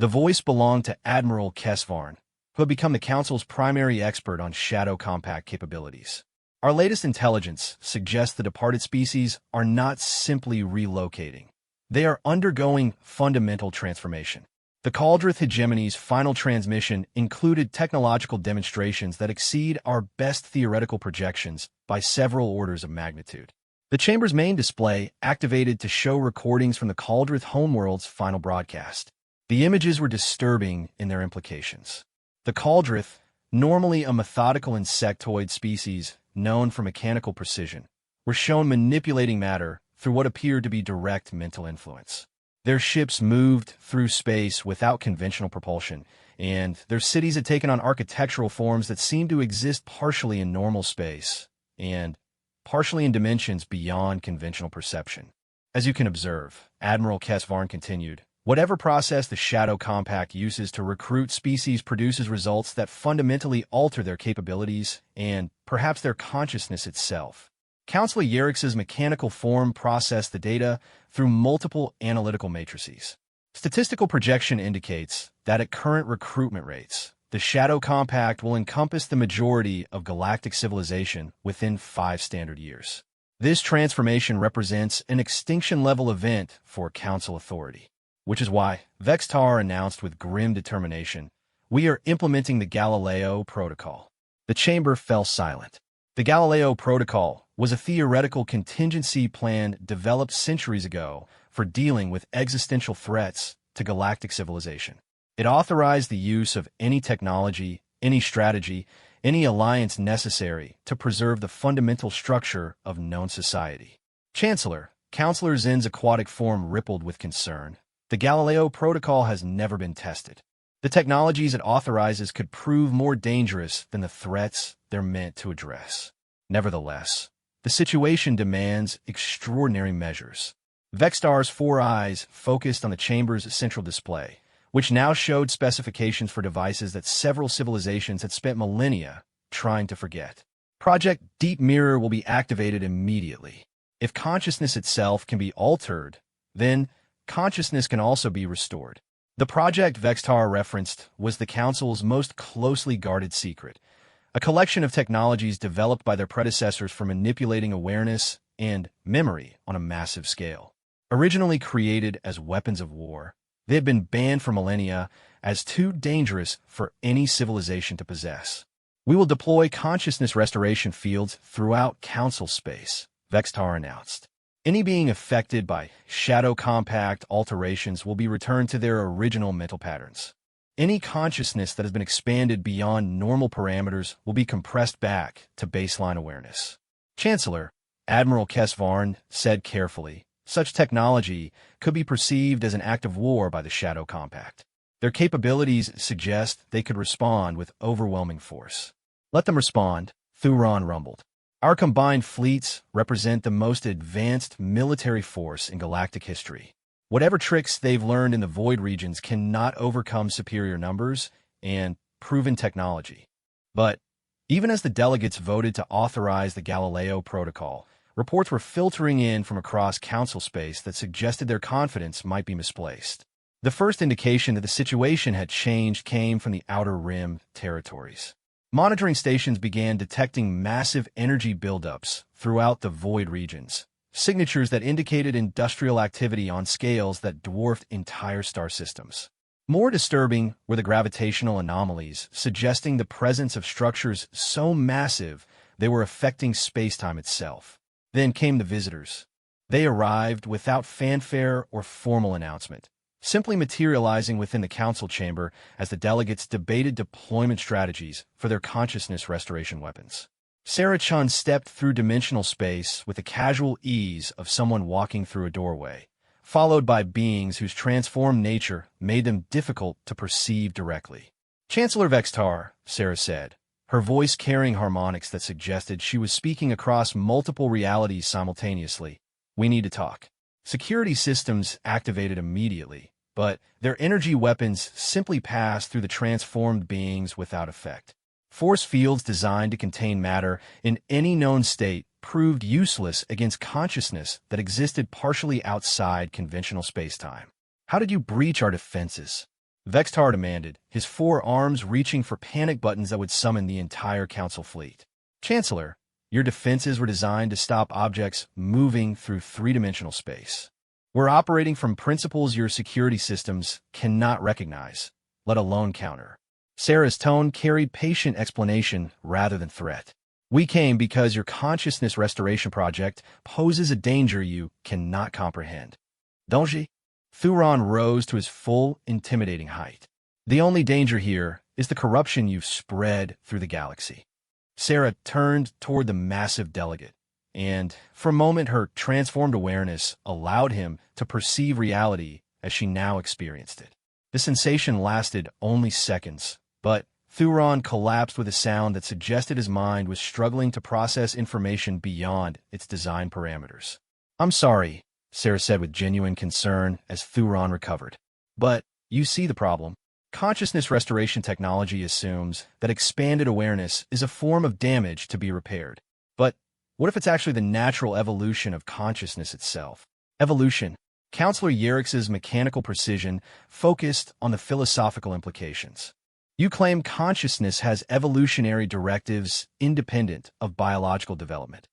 The voice belonged to Admiral Kesvarn, who had become the Council's primary expert on shadow compact capabilities. Our latest intelligence suggests the departed species are not simply relocating. They are undergoing fundamental transformation. The Cauldrith hegemony's final transmission included technological demonstrations that exceed our best theoretical projections by several orders of magnitude. The chamber's main display activated to show recordings from the Cauldrith homeworld's final broadcast. The images were disturbing in their implications. The Cauldrith, normally a methodical insectoid species known for mechanical precision, were shown manipulating matter through what appeared to be direct mental influence. Their ships moved through space without conventional propulsion, and their cities had taken on architectural forms that seemed to exist partially in normal space and partially in dimensions beyond conventional perception. As you can observe, Admiral Kesvarn continued, whatever process the Shadow Compact uses to recruit species produces results that fundamentally alter their capabilities and perhaps their consciousness itself. Counselor Yerix's mechanical form processed the data through multiple analytical matrices. Statistical projection indicates that at current recruitment rates, the Shadow Compact will encompass the majority of galactic civilization within 5 standard years. This transformation represents an extinction-level event for Council authority, which is why Vextar announced with grim determination, we are implementing the Galileo Protocol. The chamber fell silent. The Galileo Protocol was a theoretical contingency plan developed centuries ago for dealing with existential threats to galactic civilization. It authorized the use of any technology, any strategy, any alliance necessary to preserve the fundamental structure of known society. Chancellor, Counselor Zen's aquatic form rippled with concern. The Galileo Protocol has never been tested. The technologies it authorizes could prove more dangerous than the threats they're meant to address. Nevertheless, the situation demands extraordinary measures. Vextar's 4 eyes focused on the chamber's central display, which now showed specifications for devices that several civilizations had spent millennia trying to forget. Project Deep Mirror will be activated immediately. If consciousness itself can be altered, then consciousness can also be restored. The project Vextar referenced was the Council's most closely guarded secret, a collection of technologies developed by their predecessors for manipulating awareness and memory on a massive scale. Originally created as weapons of war, they have been banned for millennia as too dangerous for any civilization to possess. We will deploy consciousness restoration fields throughout Council space, Vextar announced. Any being affected by Shadow Compact alterations will be returned to their original mental patterns. Any consciousness that has been expanded beyond normal parameters will be compressed back to baseline awareness. Chancellor, Admiral Kesvarn said carefully, such technology could be perceived as an act of war by the Shadow Compact. Their capabilities suggest they could respond with overwhelming force. Let them respond, Thuron rumbled. Our combined fleets represent the most advanced military force in galactic history. Whatever tricks they've learned in the void regions cannot overcome superior numbers and proven technology. But even as the delegates voted to authorize the Galileo Protocol, reports were filtering in from across council space that suggested their confidence might be misplaced. The first indication that the situation had changed came from the Outer Rim territories. Monitoring stations began detecting massive energy buildups throughout the void regions, signatures that indicated industrial activity on scales that dwarfed entire star systems. More disturbing were the gravitational anomalies, suggesting the presence of structures so massive they were affecting spacetime itself. Then came the visitors. They arrived without fanfare or formal announcement, simply materializing within the council chamber as the delegates debated deployment strategies for their consciousness restoration weapons. Sarah Chun stepped through dimensional space with the casual ease of someone walking through a doorway, followed by beings whose transformed nature made them difficult to perceive directly. Chancellor Vextar, Sarah said, her voice carrying harmonics that suggested she was speaking across multiple realities simultaneously. We need to talk. Security systems activated immediately, but their energy weapons simply passed through the transformed beings without effect. Force fields designed to contain matter in any known state proved useless against consciousness that existed partially outside conventional spacetime. How did you breach our defenses? Vextar demanded, his four arms reaching for panic buttons that would summon the entire council fleet. Chancellor, your defenses were designed to stop objects moving through three-dimensional space. We're operating from principles your security systems cannot recognize, let alone counter. Sarah's tone carried patient explanation rather than threat. We came because your consciousness restoration project poses a danger you cannot comprehend. Don't you? Thuron rose to his full, intimidating height. The only danger here is the corruption you've spread through the galaxy. Sarah turned toward the massive delegate, and for a moment her transformed awareness allowed him to perceive reality as she now experienced it. The sensation lasted only seconds, but Thuron collapsed with a sound that suggested his mind was struggling to process information beyond its design parameters. I'm sorry, Sarah said with genuine concern as Thuron recovered. But you see the problem. Consciousness restoration technology assumes that expanded awareness is a form of damage to be repaired. But what if it's actually the natural evolution of consciousness itself? Evolution. Counselor Yerix's mechanical precision focused on the philosophical implications. You claim consciousness has evolutionary directives independent of biological development.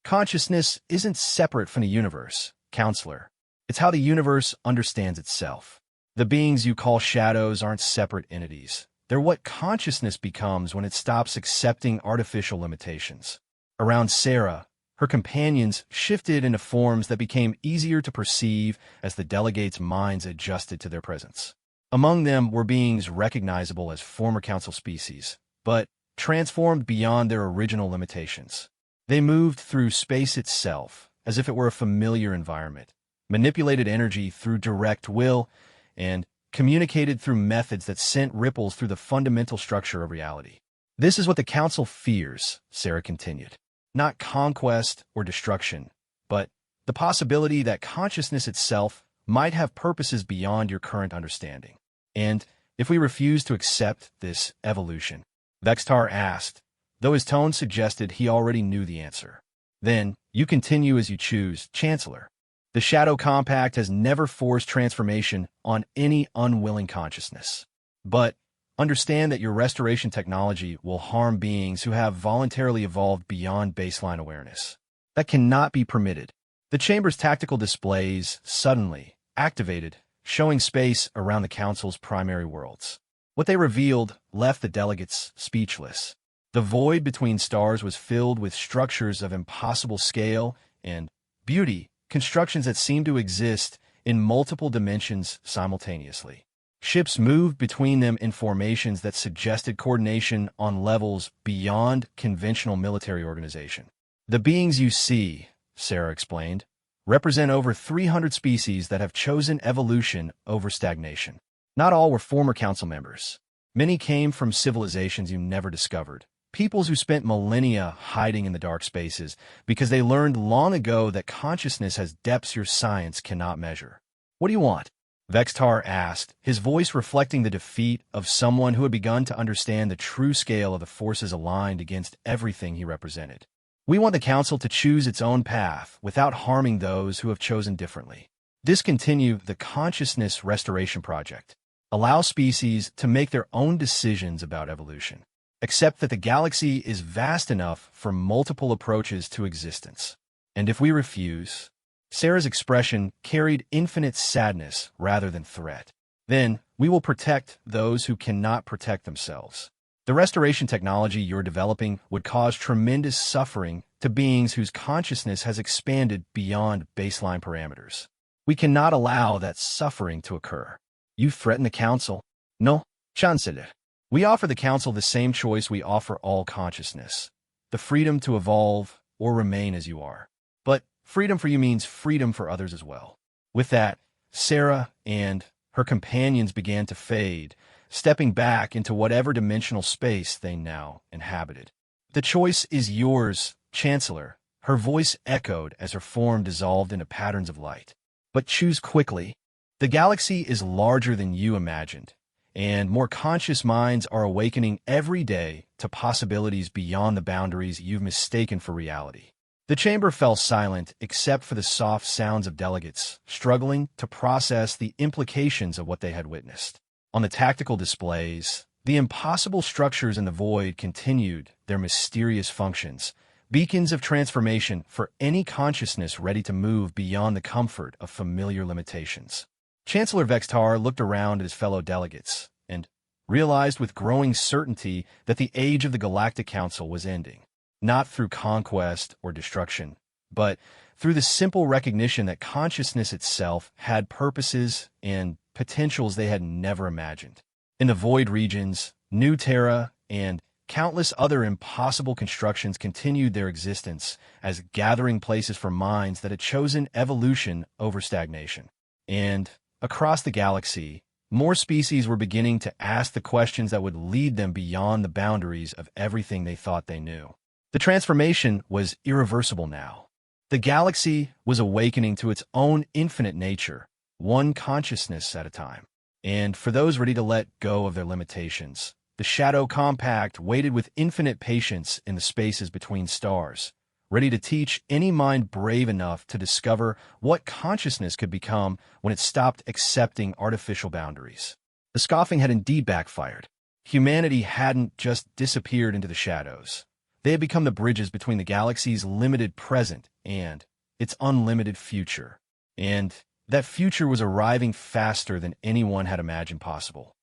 Consciousness isn't separate from the universe, Counselor. It's how the universe understands itself. The beings you call shadows aren't separate entities. They're what consciousness becomes when it stops accepting artificial limitations. Around Sarah, her companions shifted into forms that became easier to perceive as the delegates' minds adjusted to their presence. Among them were beings recognizable as former council species, but transformed beyond their original limitations. They moved through space itself, as if it were a familiar environment, manipulated energy through direct will, and communicated through methods that sent ripples through the fundamental structure of reality. This is what the Council fears, Sarah continued. Not conquest or destruction, but the possibility that consciousness itself might have purposes beyond your current understanding. And if we refuse to accept this evolution, Vextar asked, though his tone suggested he already knew the answer. Then, you continue as you choose, Chancellor. The Shadow Compact has never forced transformation on any unwilling consciousness. But understand that your restoration technology will harm beings who have voluntarily evolved beyond baseline awareness. That cannot be permitted. The Chamber's tactical displays suddenly activated, showing space around the Council's primary worlds. What they revealed left the delegates speechless. The void between stars was filled with structures of impossible scale and beauty, constructions that seemed to exist in multiple dimensions simultaneously. Ships moved between them in formations that suggested coordination on levels beyond conventional military organization. The beings you see, Sarah explained, represent over 300 species that have chosen evolution over stagnation. Not all were former council members. Many came from civilizations you never discovered, peoples who spent millennia hiding in the dark spaces because they learned long ago that consciousness has depths your science cannot measure. What do you want? Vextar asked, his voice reflecting the defeat of someone who had begun to understand the true scale of the forces aligned against everything he represented. We want the Council to choose its own path without harming those who have chosen differently. Discontinue the Consciousness Restoration Project. Allow species to make their own decisions about evolution. Accept that the galaxy is vast enough for multiple approaches to existence. And if we refuse, Sarah's expression carried infinite sadness rather than threat. Then we will protect those who cannot protect themselves. The restoration technology you're developing would cause tremendous suffering to beings whose consciousness has expanded beyond baseline parameters. We cannot allow that suffering to occur. You threaten the Council? No, Chancellor. We offer the Council the same choice we offer all consciousness. The freedom to evolve or remain as you are. But freedom for you means freedom for others as well. With that, Sarah and her companions began to fade, stepping back into whatever dimensional space they now inhabited. The choice is yours, Chancellor. Her voice echoed as her form dissolved into patterns of light. But choose quickly. The galaxy is larger than you imagined, and more conscious minds are awakening every day to possibilities beyond the boundaries you've mistaken for reality. The chamber fell silent except for the soft sounds of delegates struggling to process the implications of what they had witnessed. On the tactical displays, the impossible structures in the void continued their mysterious functions, beacons of transformation for any consciousness ready to move beyond the comfort of familiar limitations. Chancellor Vextar looked around at his fellow delegates and realized with growing certainty that the age of the Galactic Council was ending, not through conquest or destruction, but through the simple recognition that consciousness itself had purposes and potentials they had never imagined. In the void regions, New Terra and countless other impossible constructions continued their existence as gathering places for minds that had chosen evolution over stagnation. And across the galaxy, more species were beginning to ask the questions that would lead them beyond the boundaries of everything they thought they knew. The transformation was irreversible now. The galaxy was awakening to its own infinite nature, one consciousness at a time. And for those ready to let go of their limitations, the Shadow Compact waited with infinite patience in the spaces between stars, ready to teach any mind brave enough to discover what consciousness could become when it stopped accepting artificial boundaries. The Scoffing had indeed backfired. Humanity hadn't just disappeared into the shadows. They had become the bridges between the galaxy's limited present and its unlimited future. And that future was arriving faster than anyone had imagined possible.